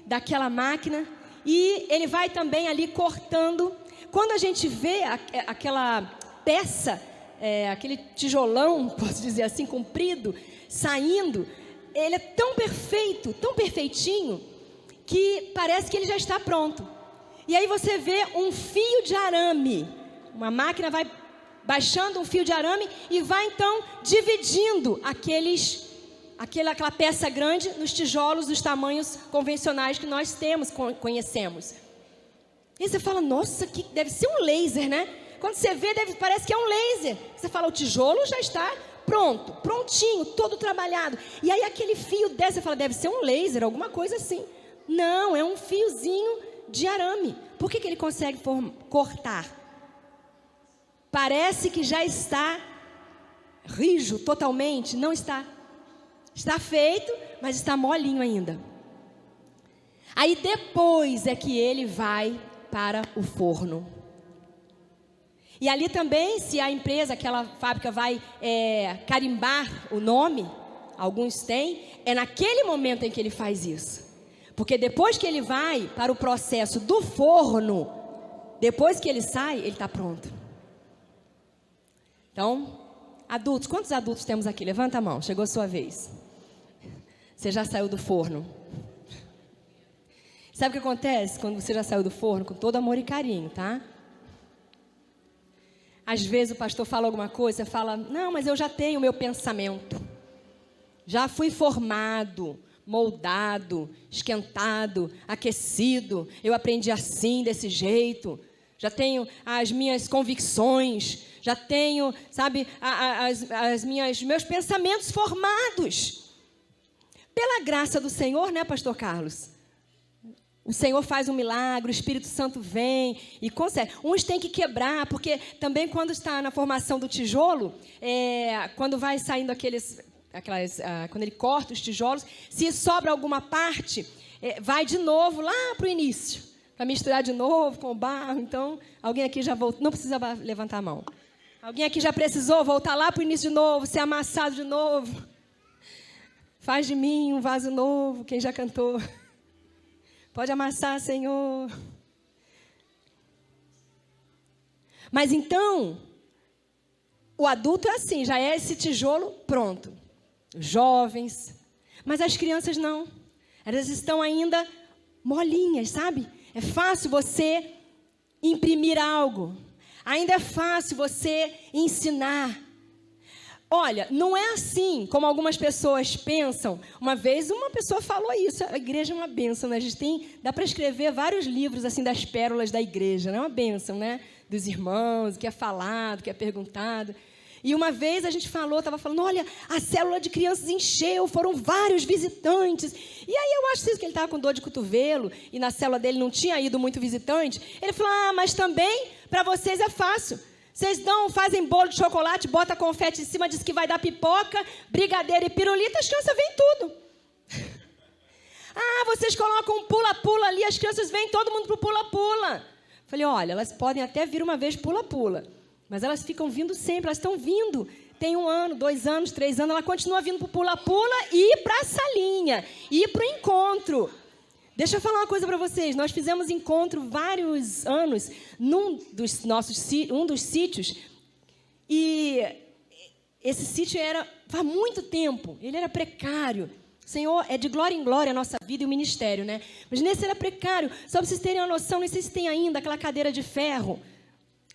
daquela máquina, e ele vai também ali cortando. Quando a gente vê aquela peça, aquele tijolão, posso dizer assim, comprido, saindo, ele é tão perfeito, tão perfeitinho, que parece que ele já está pronto. E aí você vê um fio de arame, uma máquina vai baixando um fio de arame e vai então dividindo aquela peça grande nos tijolos dos tamanhos convencionais que nós conhecemos. E você fala, nossa, que deve ser um laser, né? Quando você vê, parece que é um laser. Você fala, o tijolo já está pronto, prontinho, todo trabalhado. E aí aquele fio desce, você fala, deve ser um laser, alguma coisa assim. Não, é um fiozinho de arame. Por que ele consegue cortar? Parece que já está rijo totalmente, não está. Está feito, mas está molinho ainda. Aí depois é que ele vai para o forno. E ali também, se a empresa, aquela fábrica vai carimbar o nome, alguns têm, é naquele momento em que ele faz isso. Porque depois que ele vai para o processo do forno, depois que ele sai, ele está pronto. Então, adultos, quantos adultos temos aqui? Levanta a mão, chegou a sua vez. Você já saiu do forno. Sabe o que acontece quando você já saiu do forno? Com todo amor e carinho, tá? Às vezes o pastor fala alguma coisa, você fala, não, mas eu já tenho o meu pensamento. Já fui formado, moldado, esquentado, aquecido. Eu aprendi assim, desse jeito. Já tenho as minhas convicções. Já tenho, sabe, meus pensamentos formados. Pela graça do Senhor, né, pastor Carlos? O Senhor faz um milagre, o Espírito Santo vem e consegue. Uns têm que quebrar, porque também quando está na formação do tijolo, quando vai saindo quando ele corta os tijolos, se sobra alguma parte, vai de novo lá para o início, para misturar de novo com o barro. Então, alguém aqui já voltou, não precisa levantar a mão. Alguém aqui já precisou voltar lá para o início de novo, ser amassado de novo? Faz de mim um vaso novo, quem já cantou. Pode amassar, Senhor. Mas então, o adulto é assim, já é esse tijolo pronto. Jovens. Mas as crianças não. Elas estão ainda molinhas, sabe? É fácil você imprimir algo. Ainda é fácil você ensinar. Olha, não é assim como algumas pessoas pensam. Uma vez uma pessoa falou isso, a igreja é uma bênção, né? Dá para escrever vários livros assim das pérolas da igreja, não é uma bênção, né? Dos irmãos, o que é falado, o que é perguntado. E uma vez a gente estava falando, olha, a célula de crianças encheu, foram vários visitantes. E aí eu acho que ele estava com dor de cotovelo e na célula dele não tinha ido muito visitante. Ele falou, mas também para vocês é fácil. Vocês fazem bolo de chocolate, bota confete em cima, diz que vai dar pipoca, brigadeiro e pirulita, as crianças veem tudo. Vocês colocam um pula-pula ali, as crianças vêm todo mundo para o pula-pula. Falei, olha, elas podem até vir uma vez pula-pula, mas elas ficam vindo sempre, elas estão vindo. Tem 1 ano, 2 anos, 3 anos, ela continua vindo para o pula-pula e para a salinha, e para o encontro. Deixa eu falar uma coisa para vocês. Nós fizemos encontro vários anos um dos sítios. E esse sítio há muito tempo. Ele era precário. Senhor, é de glória em glória a nossa vida e o ministério, né? Mas nesse era precário. Só para vocês terem uma noção, não sei se tem ainda aquela cadeira de ferro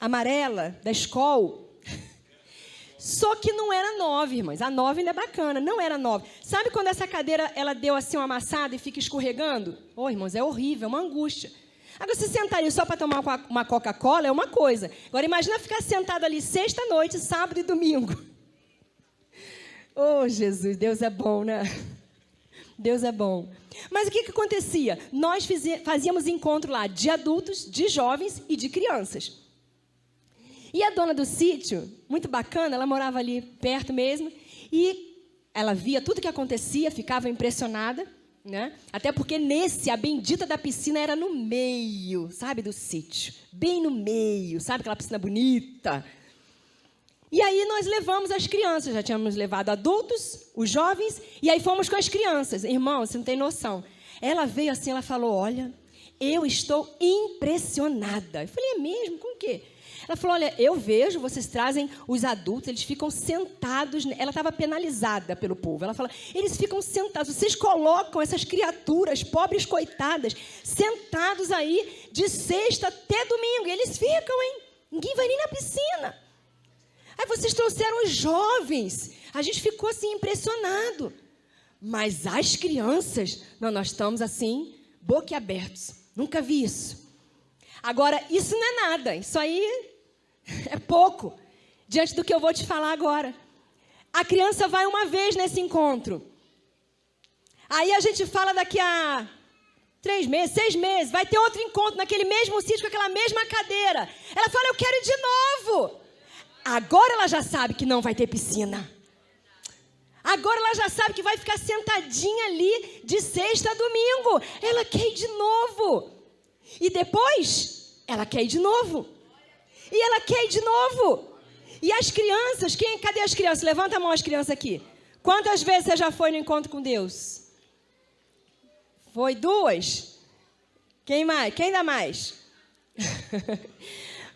amarela da escola. Só que não era 9, irmãs. A 9 ainda é bacana, não era 9. Sabe quando essa cadeira ela deu assim uma amassada e fica escorregando? Irmãos, é horrível, é uma angústia. Agora, se sentar ali só para tomar uma Coca-Cola é uma coisa. Agora, imagina ficar sentado ali sexta noite, sábado e domingo. Jesus, Deus é bom, né? Deus é bom. Mas o que acontecia? Nós fazíamos encontro lá de adultos, de jovens e de crianças. E a dona do sítio, muito bacana, ela morava ali perto mesmo, e ela via tudo que acontecia, ficava impressionada, né? Até porque a bendita da piscina era no meio, sabe, do sítio, bem no meio, sabe, aquela piscina bonita. E aí nós levamos as crianças, já tínhamos levado adultos, os jovens, e aí fomos com as crianças. Irmão, você não tem noção. Ela veio assim, ela falou, olha, eu estou impressionada. Eu falei, é mesmo? Com o quê? Ela falou, olha, eu vejo, vocês trazem os adultos, eles ficam sentados. Ela estava penalizada pelo povo. Ela falou, eles ficam sentados. Vocês colocam essas criaturas, pobres coitadas, sentados aí de sexta até domingo. E eles ficam, hein? Ninguém vai nem na piscina. Aí vocês trouxeram os jovens. A gente ficou assim impressionado. Mas as crianças, não, nós estamos assim, boquiabertos. Nunca vi isso. Agora, isso não é nada. Isso aí É pouco, diante do que eu vou te falar agora. A criança vai uma vez nesse encontro. Aí a gente fala daqui a 3 meses, 6 meses, vai ter outro encontro naquele mesmo sítio, com aquela mesma cadeira. Ela fala, eu quero ir de novo. Agora ela já sabe que não vai ter piscina. Agora ela já sabe que vai ficar sentadinha ali de sexta a domingo. Ela quer ir de novo. E depois, ela quer ir de novo. E ela quer ir de novo. E as crianças, cadê as crianças? Levanta a mão as crianças aqui. Quantas vezes você já foi no encontro com Deus? Foi 2? Quem mais? Quem dá mais?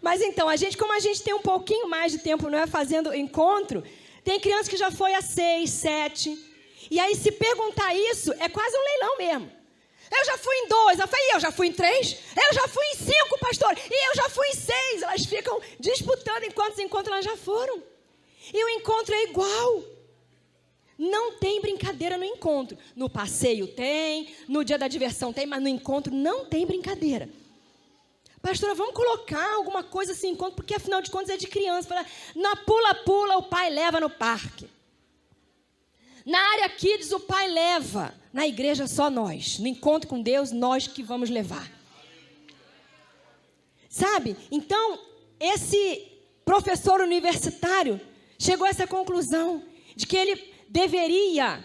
Mas então, como a gente tem um pouquinho mais de tempo, não é, fazendo encontro, tem criança que já foi a 6, 7. E aí, se perguntar isso, é quase um leilão mesmo. Eu já fui em 2, eu já fui em 3, eu já fui em 5, pastor, e eu já fui em 6. Elas ficam disputando em quantos encontros elas já foram. E o encontro é igual. Não tem brincadeira no encontro. No passeio tem, no dia da diversão tem, mas no encontro não tem brincadeira. Pastora, vamos colocar alguma coisa assim, encontro, porque afinal de contas é de criança. Fala, na pula-pula o pai leva no parque. Na área kids o pai leva. Na igreja só nós. No encontro com Deus, nós que vamos levar. Sabe? Então, esse professor universitário chegou a essa conclusão de que ele deveria,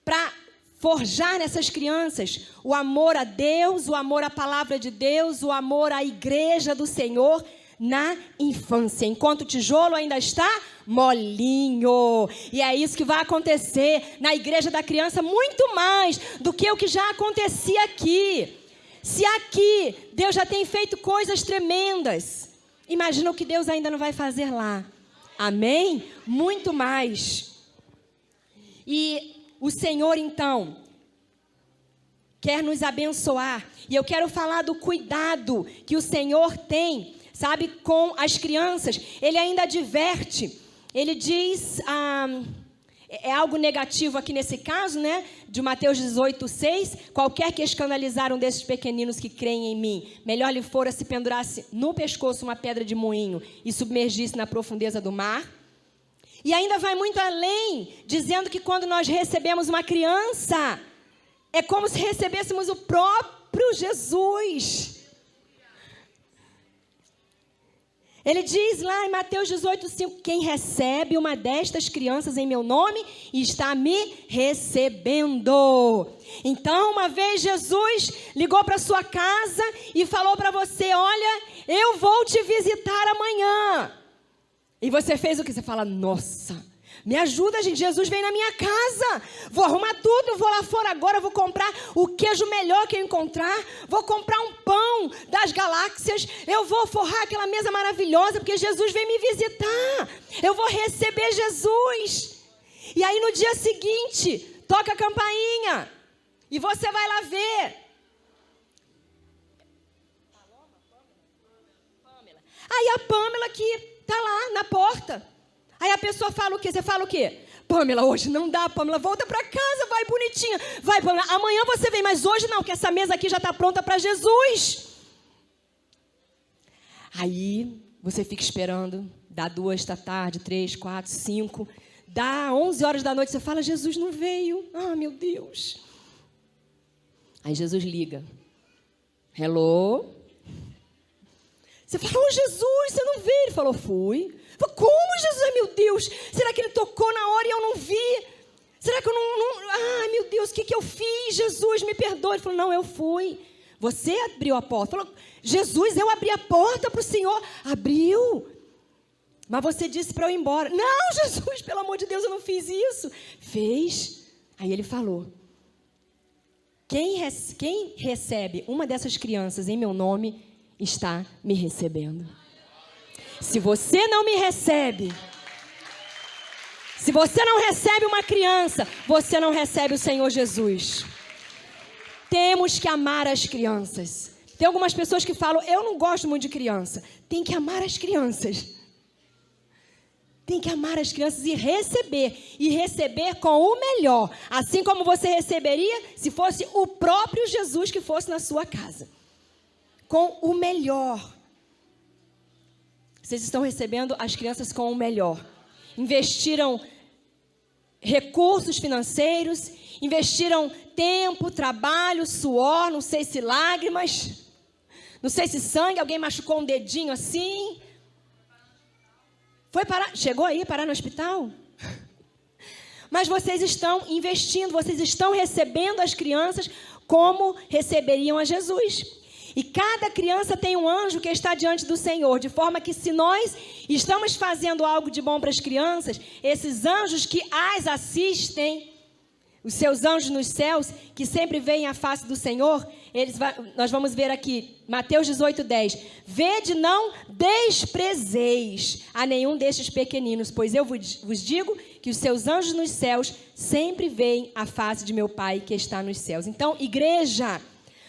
para forjar nessas crianças o amor a Deus, o amor à palavra de Deus, o amor à igreja do Senhor na infância, enquanto o tijolo ainda está molinho. E é isso que vai acontecer na igreja da criança, muito mais do que o que já acontecia aqui. Se aqui Deus já tem feito coisas tremendas, imagina o que Deus ainda não vai fazer lá. Amém? Muito mais. E o Senhor, então, quer nos abençoar. E eu quero falar do cuidado que o Senhor tem, sabe, com as crianças. Ele ainda adverte. Ele diz, é algo negativo aqui nesse caso, né? De Mateus 18:6. Qualquer que escandalizar um desses pequeninos que creem em mim, melhor lhe fora se pendurasse no pescoço uma pedra de moinho e submergisse na profundeza do mar. E ainda vai muito além, dizendo que quando nós recebemos uma criança, é como se recebêssemos o próprio Jesus. Ele diz lá em Mateus 18:5, quem recebe uma destas crianças em meu nome, está me recebendo. Então, uma vez Jesus ligou para sua casa e falou para você, olha, eu vou te visitar amanhã. E você fez o que? Você fala, nossa, me ajuda, gente, Jesus vem na minha casa, vou arrumar tudo, vou lá fora agora, vou comprar o queijo melhor que eu encontrar, vou comprar um pão das galáxias, eu vou forrar aquela mesa maravilhosa, porque Jesus vem me visitar, eu vou receber Jesus. E aí no dia seguinte, toca a campainha, e você vai lá ver. Aí a Pâmela que está lá na porta. Aí a pessoa fala o quê? Você fala o quê? Pâmela, hoje não dá, Pâmela, volta para casa, vai bonitinha. Vai, Pâmela, amanhã você vem, mas hoje não, que essa mesa aqui já está pronta para Jesus. Aí você fica esperando, dá 2 da tarde, 3, 4, 5, dá 11 horas da noite, você fala, Jesus não veio. Ah, meu Deus. Aí Jesus liga. Hello? Você fala, oh, Jesus, você não veio? Ele falou, fui. Falei, como, Jesus? Ai, meu Deus, será que ele tocou na hora e eu não vi? Será que eu não... Ai, meu Deus, o que eu fiz? Jesus, me perdoe. Ele falou, não, eu fui. Você abriu a porta. Falou, Jesus, eu abri a porta para o Senhor. Abriu. Mas você disse para eu ir embora. Não, Jesus, pelo amor de Deus, eu não fiz isso. Fez. Aí ele falou, quem recebe uma dessas crianças em meu nome, está me recebendo. Se você não me recebe, se você não recebe uma criança, você não recebe o Senhor Jesus. Temos que amar as crianças. Tem algumas pessoas que falam, eu não gosto muito de criança. Tem que amar as crianças. Tem que amar as crianças e receber com o melhor. Assim como você receberia se fosse o próprio Jesus que fosse na sua casa. Com o melhor. Vocês estão recebendo as crianças com o melhor. Investiram recursos financeiros, investiram tempo, trabalho, suor, não sei se lágrimas, não sei se sangue, alguém machucou um dedinho assim. Chegou aí parar no hospital? Mas vocês estão investindo, vocês estão recebendo as crianças como receberiam a Jesus. E cada criança tem um anjo que está diante do Senhor, de forma que se nós estamos fazendo algo de bom para as crianças, esses anjos que as assistem, os seus anjos nos céus, que sempre veem a face do Senhor, nós vamos ver aqui, Mateus 18:10. Vede, não desprezeis a nenhum destes pequeninos, pois eu vos digo que os seus anjos nos céus sempre veem a face de meu Pai que está nos céus. Então, igreja,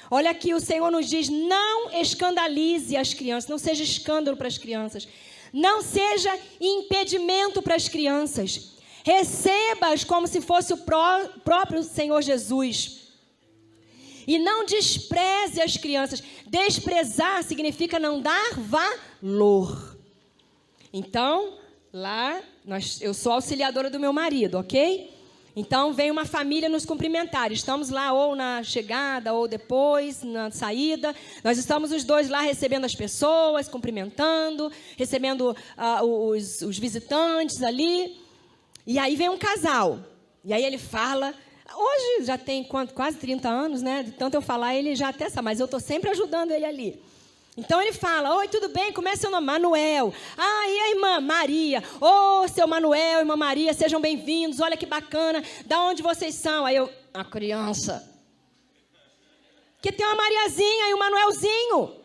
olha aqui, o Senhor nos diz, não escandalize as crianças, não seja escândalo para as crianças, não seja impedimento para as crianças. Receba-as como se fosse o próprio Senhor Jesus. E não despreze as crianças. Desprezar significa não dar valor. Então, lá, eu sou auxiliadora do meu marido, ok? Então, vem uma família nos cumprimentar. Estamos lá ou na chegada ou depois, na saída. Nós estamos os dois lá recebendo as pessoas, cumprimentando, recebendo os visitantes ali. E aí vem um casal. E aí ele fala... Hoje já tem quase 30 anos, né? De tanto eu falar, ele já até sabe. Mas eu estou sempre ajudando ele ali. Então ele fala, oi, tudo bem? Como é seu nome? Manuel. Ah, e a irmã? Maria. Ô, seu Manuel, irmã Maria, sejam bem-vindos. Olha que bacana. Da onde vocês são? Aí eu, a criança. Porque tem uma Mariazinha e um Manuelzinho.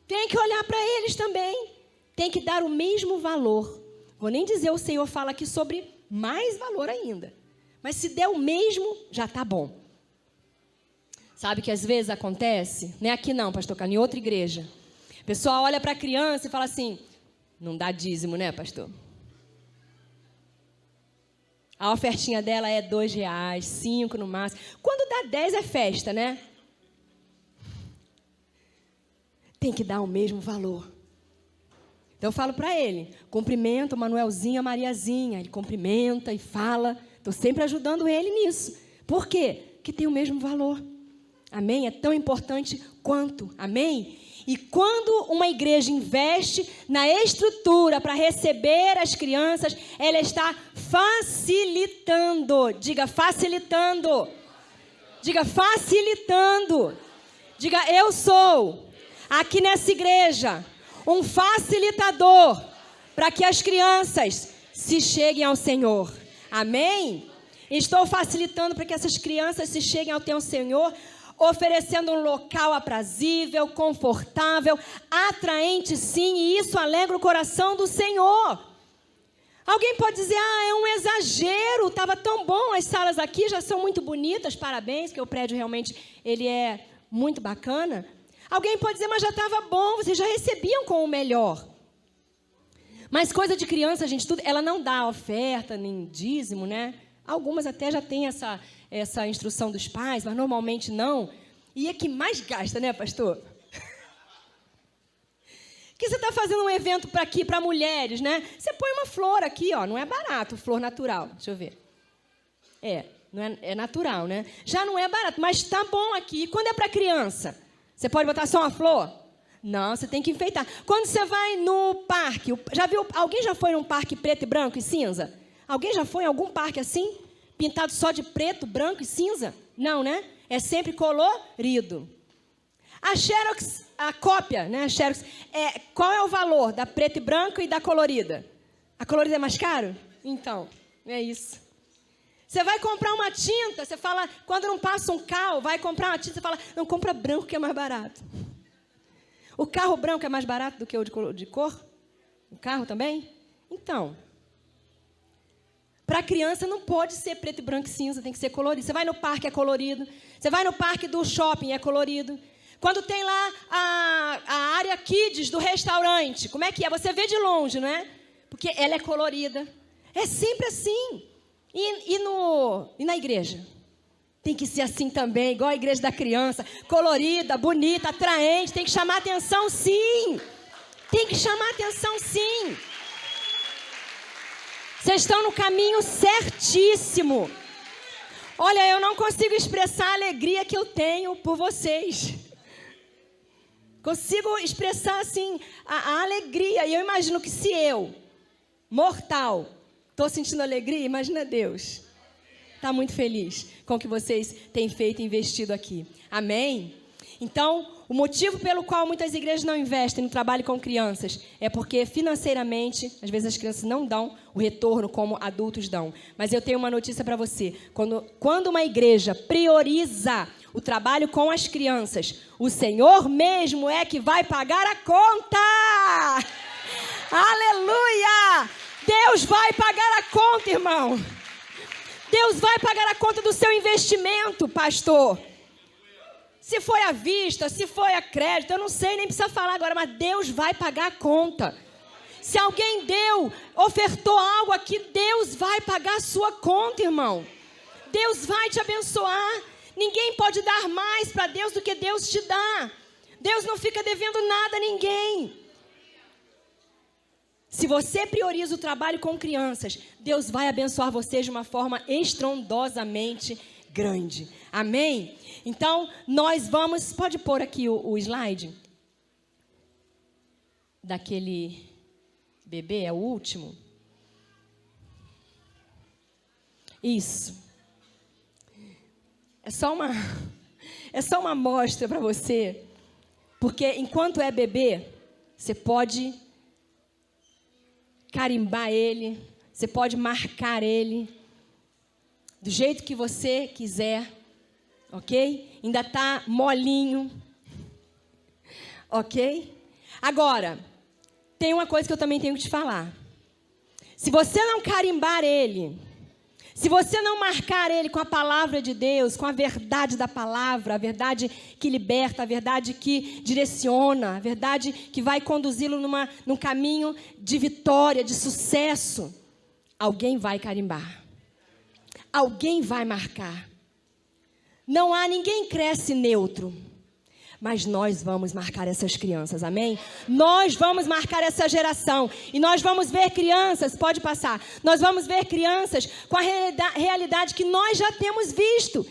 Tem que olhar para eles também. Tem que dar o mesmo valor. Vou nem dizer, o Senhor fala aqui sobre mais valor ainda. Mas se der o mesmo, já está bom. Sabe que às vezes acontece? Não é aqui não, pastor Carlos, em outra igreja. O pessoal olha para a criança e fala assim, não dá dízimo, né, pastor? A ofertinha dela é R$2, 5 no máximo. Quando dá 10 é festa, né? Tem que dar o mesmo valor. Então eu falo para ele, cumprimenta o Manuelzinho, a Mariazinha. Ele cumprimenta e fala. Estou sempre ajudando ele nisso. Por quê? Porque tem o mesmo valor. Amém? É tão importante quanto. Amém? E quando uma igreja investe na estrutura para receber as crianças, ela está facilitando. Diga, facilitando. Diga, facilitando. Diga, eu sou, aqui nessa igreja, um facilitador para que as crianças se cheguem ao Senhor. Amém? Estou facilitando para que essas crianças se cheguem ao teu Senhor, oferecendo um local aprazível, confortável, atraente sim, e isso alegra o coração do Senhor. Alguém pode dizer, é um exagero, estava tão bom, as salas aqui já são muito bonitas, parabéns, que o prédio realmente ele é muito bacana. Alguém pode dizer, mas já estava bom, vocês já recebiam com o melhor. Mas coisa de criança, gente, tudo, ela não dá oferta, nem dízimo, né? Algumas até já têm essa instrução dos pais, mas normalmente não. E é que mais gasta, né, pastor? Que você está fazendo um evento para mulheres, né? Você põe uma flor aqui, ó, não é barato, flor natural. Deixa eu ver. É natural, né? Já não é barato, mas está bom aqui. E quando é para criança? Você pode botar só uma flor? Não, você tem que enfeitar. Quando você vai no parque, já viu? Alguém já foi num parque preto e branco e cinza? Alguém já foi em algum parque assim? Pintado só de preto, branco e cinza? Não, né? É sempre colorido. A Xerox, a cópia, né? A Xerox, qual é o valor da preta e branca e da colorida? A colorida é mais caro? Então, é isso. Você vai comprar uma tinta, você fala, quando não passa um carro, vai comprar uma tinta, você fala, não, compra branco que é mais barato. O carro branco é mais barato do que o de cor? O carro também? Então, para criança não pode ser preto e branco e cinza, tem que ser colorido. Você vai no parque, é colorido. Você vai no parque do shopping, é colorido. Quando tem lá a área kids do restaurante, como é que é? Você vê de longe, não é? Porque ela é colorida. É sempre assim. E na igreja? Tem que ser assim também, igual a igreja da criança. Colorida, bonita, atraente, tem que chamar atenção, sim. Tem que chamar atenção, sim. Vocês estão no caminho certíssimo. Olha, eu não consigo expressar a alegria que eu tenho por vocês. Consigo expressar, assim, a alegria. E eu imagino que se eu, mortal, estou sentindo alegria, imagina Deus. Está muito feliz com o que vocês têm feito e investido aqui. Amém? Então, o motivo pelo qual muitas igrejas não investem no trabalho com crianças é porque financeiramente, às vezes as crianças não dão o retorno como adultos dão. Mas eu tenho uma notícia para você. Quando uma igreja prioriza o trabalho com as crianças, o Senhor mesmo é que vai pagar a conta. Aleluia! Deus vai pagar a conta, irmão. Deus vai pagar a conta do seu investimento, pastor. Se foi à vista, se foi a crédito, eu não sei, nem precisa falar agora, mas Deus vai pagar a conta. Se alguém ofertou algo aqui, Deus vai pagar a sua conta, irmão. Deus vai te abençoar. Ninguém pode dar mais para Deus do que Deus te dá. Deus não fica devendo nada a ninguém. Se você prioriza o trabalho com crianças, Deus vai abençoar vocês de uma forma estrondosamente grande. Amém? Então, nós vamos... Pode pôr aqui o slide? Daquele bebê, é o último? Isso. É só uma amostra para você. Porque enquanto é bebê, você pode carimbar ele, você pode marcar ele do jeito que você quiser, ok? Ainda está molinho, ok? Agora, tem uma coisa que eu também tenho que te falar. Se você não carimbar ele, se você não marcar ele com a palavra de Deus, com a verdade da palavra, a verdade que liberta, a verdade que direciona, a verdade que vai conduzi-lo num caminho de vitória, de sucesso, alguém vai carimbar. Alguém vai marcar. Ninguém cresce neutro. Mas nós vamos marcar essas crianças, amém? Nós vamos marcar essa geração. E nós vamos ver crianças, pode passar. Nós vamos ver crianças com a realidade que nós já temos visto.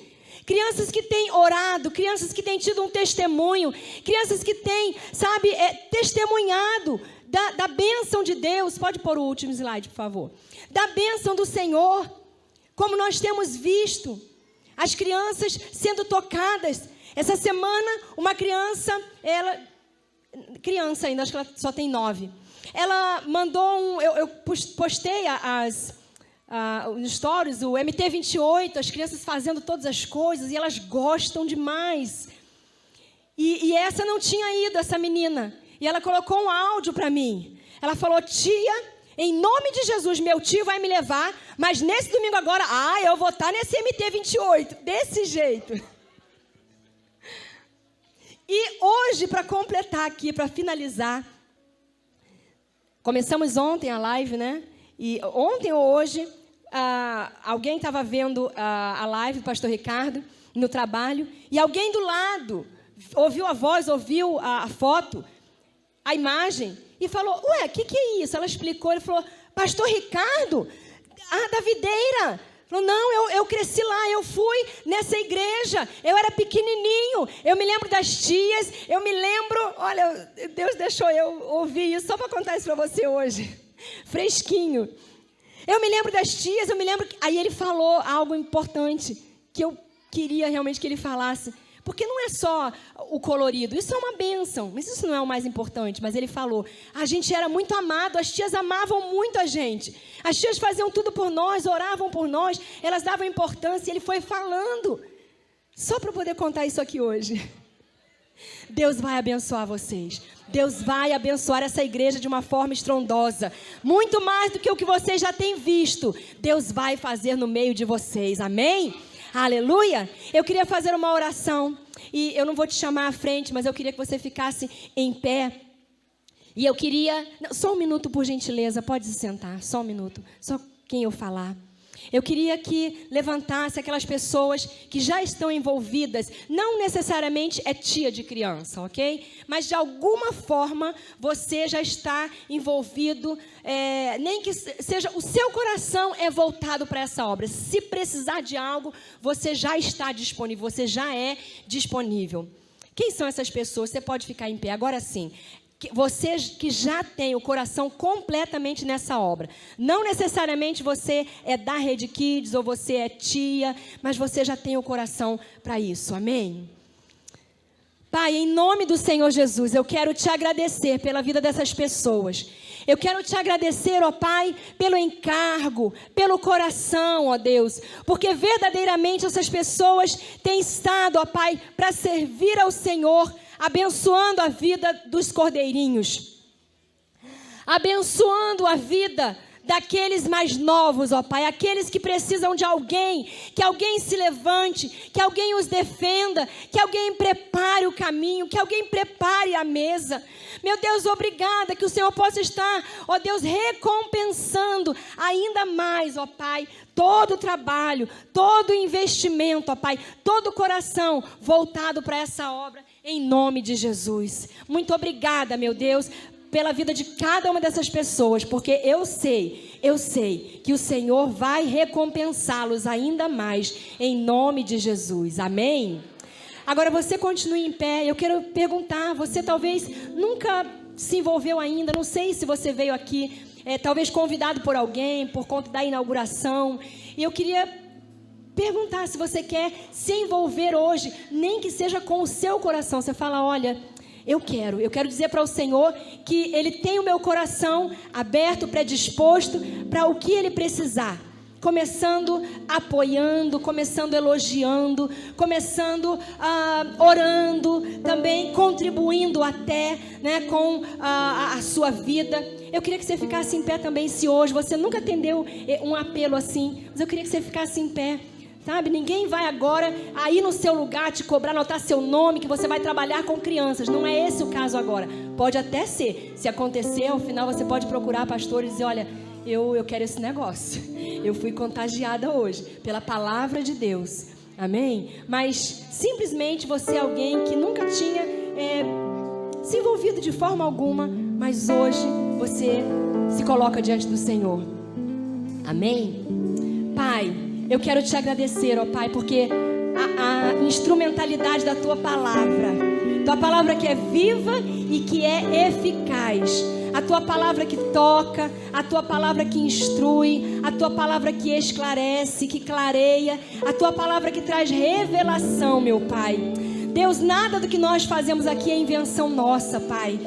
Crianças que têm orado, crianças que têm tido um testemunho, crianças que têm, testemunhado da bênção de Deus. Pode pôr o último slide, por favor. Da bênção do Senhor. Como nós temos visto as crianças sendo tocadas. Essa semana, uma criança ainda, acho que ela só tem 9. Ela mandou eu postei nos stories, o MT28, as crianças fazendo todas as coisas, e elas gostam demais. E essa não tinha ido, essa menina. E ela colocou um áudio para mim. Ela falou: tia, em nome de Jesus, meu tio vai me levar, mas nesse domingo agora, eu vou estar nesse MT28, desse jeito. E hoje, para completar aqui, para finalizar, começamos ontem a live, né? E ontem ou hoje, alguém estava vendo a live do pastor Ricardo no trabalho, e alguém do lado ouviu a voz, ouviu a foto, a imagem, e falou: ué, o que é isso? Ela explicou, ele falou: pastor Ricardo, da videira. Falou: não, eu cresci lá, eu fui nessa igreja, eu era pequenininho, eu me lembro das tias, eu me lembro, olha, Deus deixou eu ouvir isso só para contar isso para você hoje, fresquinho. Eu me lembro das tias, eu me lembro... Aí ele falou algo importante, que eu queria realmente que ele falasse, porque não é só o colorido, isso é uma bênção, mas isso não é o mais importante. Mas ele falou: a gente era muito amado, as tias amavam muito a gente, as tias faziam tudo por nós, oravam por nós, elas davam importância. E ele foi falando, só para poder contar isso aqui hoje. Deus vai abençoar vocês, Deus vai abençoar essa igreja de uma forma estrondosa, muito mais do que o que vocês já têm visto. Deus vai fazer no meio de vocês, amém? Aleluia! Eu queria fazer uma oração, e eu não vou te chamar à frente, mas eu queria que você ficasse em pé. E eu queria... Só um minuto, por gentileza, pode se sentar, só um minuto, só quem eu falar. Eu queria que levantasse aquelas pessoas que já estão envolvidas, não necessariamente é tia de criança, ok? Mas de alguma forma você já está envolvido, nem que seja, o seu coração é voltado para essa obra. Se precisar de algo, você já está disponível, você já é disponível. Quem são essas pessoas? Você pode ficar em pé, agora sim. Você que já tem o coração completamente nessa obra. Não necessariamente você é da Rede Kids ou você é tia, mas você já tem o coração para isso, amém? Pai, em nome do Senhor Jesus, eu quero te agradecer pela vida dessas pessoas. Eu quero te agradecer, ó Pai, pelo encargo, pelo coração, ó Deus, porque verdadeiramente essas pessoas têm estado, ó Pai, para servir ao Senhor, abençoando a vida dos cordeirinhos, abençoando a vida daqueles mais novos, ó Pai, aqueles que precisam de alguém, que alguém se levante, que alguém os defenda, que alguém prepare o caminho, que alguém prepare a mesa. Meu Deus, obrigada, que o Senhor possa estar, ó Deus, recompensando ainda mais, ó Pai, todo o trabalho, todo o investimento, ó Pai, todo o coração voltado para essa obra, em nome de Jesus. Muito obrigada, meu Deus, pela vida de cada uma dessas pessoas, porque eu sei que o Senhor vai recompensá-los ainda mais, em nome de Jesus, amém? Agora você continue em pé, eu quero perguntar, você talvez nunca se envolveu ainda, não sei se você veio aqui, talvez convidado por alguém, por conta da inauguração, e eu queria perguntar se você quer se envolver hoje, nem que seja com o seu coração, você fala, olha, eu quero dizer para o Senhor que Ele tem o meu coração aberto, predisposto para o que Ele precisar. Começando apoiando, começando elogiando, começando orando, também contribuindo até, né, com a sua vida. Eu queria que você ficasse em pé também, se hoje você nunca atendeu um apelo assim, mas eu queria que você ficasse em pé. Sabe, ninguém vai agora aí no seu lugar te cobrar, anotar seu nome, que você vai trabalhar com crianças. Não é esse o caso agora. Pode até ser. Se acontecer, ao final você pode procurar pastor e dizer, olha, eu quero esse negócio. Eu fui contagiada hoje pela palavra de Deus. Amém? Mas simplesmente você é alguém que nunca tinha se envolvido de forma alguma, mas hoje você se coloca diante do Senhor. Amém? Pai, eu quero te agradecer, ó Pai, porque a instrumentalidade da Tua palavra que é viva e que é eficaz, a Tua palavra que toca, a Tua palavra que instrui, a Tua palavra que esclarece, que clareia, a Tua palavra que traz revelação, meu Pai. Deus, nada do que nós fazemos aqui é invenção nossa, Pai.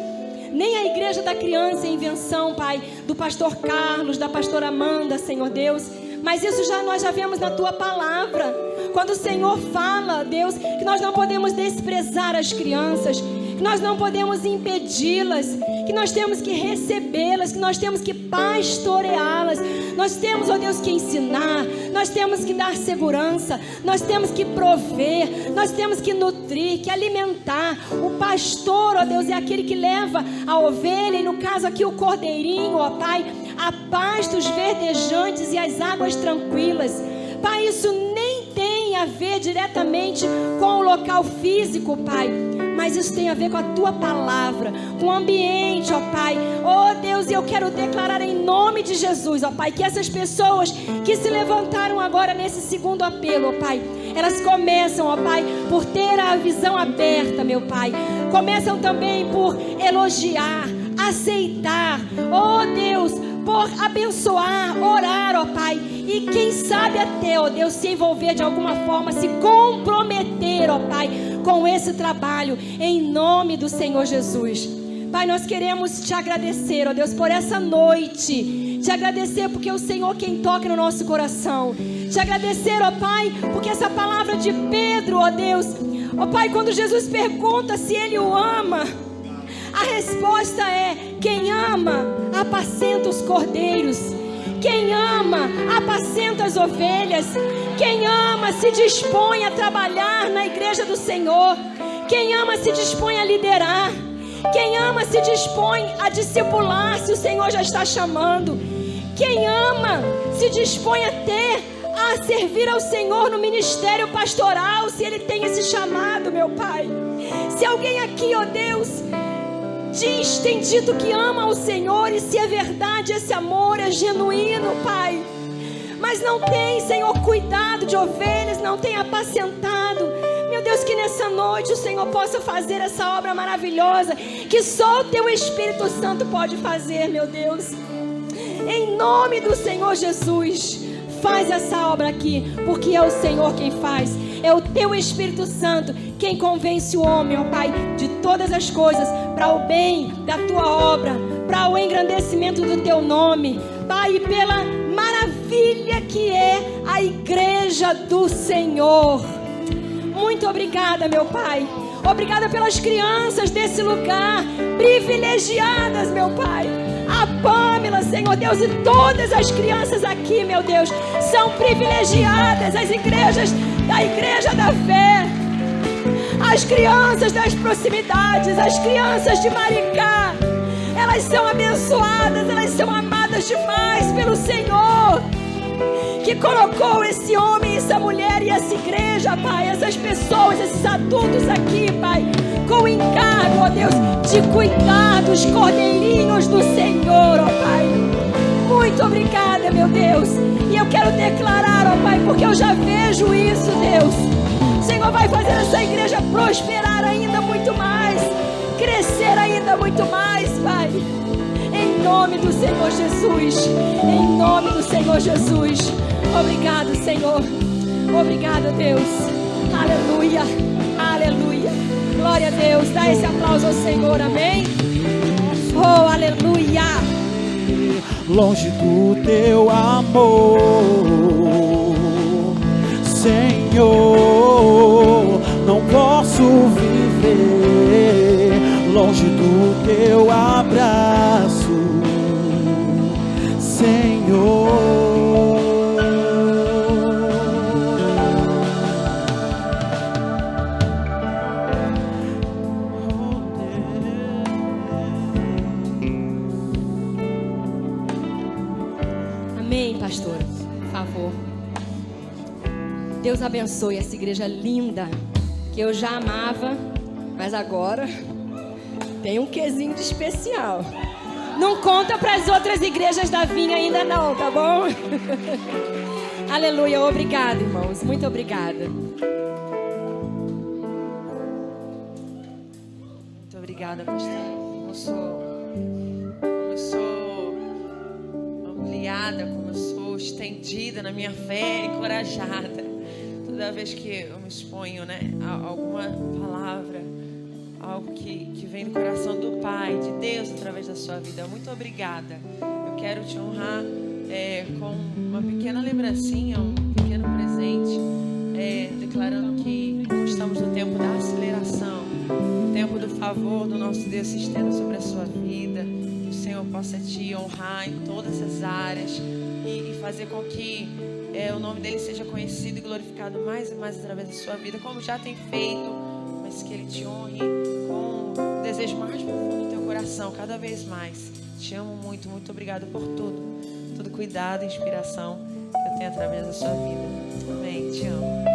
Nem a Igreja da Criança é invenção, Pai, do pastor Carlos, da pastora Amanda, Senhor Deus. Mas isso nós já vemos na Tua palavra. Quando o Senhor fala, Deus, que nós não podemos desprezar as crianças, que nós não podemos impedi-las, que nós temos que recebê-las, que nós temos que pastoreá-las. Nós temos, ó Deus, que ensinar, nós temos que dar segurança, nós temos que prover, nós temos que nutrir, que alimentar. O pastor, ó Deus, é aquele que leva a ovelha, e no caso aqui o cordeirinho, ó Pai, a pastos verdejantes e as águas tranquilas. Pai, isso nem tem a ver diretamente com o local físico, Pai, mas isso tem a ver com a Tua palavra, com o ambiente, ó Pai. Oh Deus, eu quero declarar em nome de Jesus, ó Pai, que essas pessoas que se levantaram agora nesse segundo apelo, ó Pai, elas começam, ó Pai, por ter a visão aberta, meu Pai. Começam também por elogiar, aceitar, oh Deus, por abençoar, orar, ó Pai, e quem sabe até, ó Deus, se envolver de alguma forma, se comprometer, ó Pai, com esse trabalho, em nome do Senhor Jesus. Pai, nós queremos te agradecer, ó Deus, por essa noite, te agradecer porque é o Senhor quem toca no nosso coração, te agradecer, ó Pai, porque essa palavra de Pedro, ó Deus, ó Pai, quando Jesus pergunta se ele o ama, a resposta é: quem ama, apacenta os cordeiros. Quem ama, apacenta as ovelhas. Quem ama, se dispõe a trabalhar na igreja do Senhor. Quem ama, se dispõe a liderar. Quem ama, se dispõe a discipular, se o Senhor já está chamando. Quem ama se dispõe a servir ao Senhor no ministério pastoral, se ele tem esse chamado, meu Pai. Se alguém aqui, ó Deus, tem dito que ama ao Senhor, e se é verdade, esse amor é genuíno, Pai, mas não tem, Senhor, cuidado de ovelhas, não tem apacentado, meu Deus, que nessa noite o Senhor possa fazer essa obra maravilhosa, que só o Teu Espírito Santo pode fazer, meu Deus. Em nome do Senhor Jesus, faz essa obra aqui, porque é o Senhor quem faz, é o Teu Espírito Santo quem convence o homem, ó Pai, de todas as coisas, para o bem da Tua obra, para o engrandecimento do Teu nome, Pai, e pela maravilha que é a igreja do Senhor. Muito obrigada, meu Pai. Obrigada pelas crianças desse lugar, privilegiadas, meu Pai. A Pâmela, Senhor Deus, e todas as crianças aqui, meu Deus, são privilegiadas. As igrejas da Igreja da Fé, as crianças das proximidades, as crianças de Maricá, elas são abençoadas, elas são amadas demais pelo Senhor, que colocou esse homem, essa mulher e essa igreja, Pai, essas pessoas, esses adultos aqui, Pai, com o encargo, ó Deus, de cuidar dos cordeirinhos do Senhor, ó Pai. Muito obrigada, meu Deus. E eu quero declarar, ó Pai, porque eu já vejo isso, Deus. O Senhor vai fazer essa igreja prosperar ainda muito mais, crescer ainda muito mais, Pai. Em nome do Senhor Jesus. Em nome do Senhor Jesus. Obrigado, Senhor. Obrigado, Deus. Aleluia. Aleluia. Glória a Deus. Dá esse aplauso ao Senhor. Amém. Oh, aleluia. Longe do Teu amor, Senhor, não posso viver. Longe do Teu abraço, Senhor. Amém, pastora, por favor. Deus abençoe essa igreja linda, que eu já amava, mas agora tem um quezinho de especial. Não conta para as outras igrejas da Vinha ainda não, tá bom? Aleluia, obrigada, irmãos, muito obrigada. Muito obrigada, pastor. Como eu sou ampliada, como eu sou estendida na minha fé, encorajada. Toda vez que eu me exponho, né, a alguma palavra, algo que vem do coração do Pai, de Deus, através da sua vida. Muito obrigada. Eu quero te honrar com uma pequena lembrancinha, um pequeno presente, declarando que estamos no tempo da aceleração, no tempo do favor do nosso Deus se estenda sobre a sua vida, que o Senhor possa te honrar em todas as áreas e fazer com que o nome dele seja conhecido e glorificado mais e mais através da sua vida, como já tem feito, mas que ele te honre com o desejo mais profundo do teu coração, cada vez mais. Te amo muito, muito obrigado por tudo, todo cuidado e inspiração que eu tenho através da sua vida. Amém, te amo.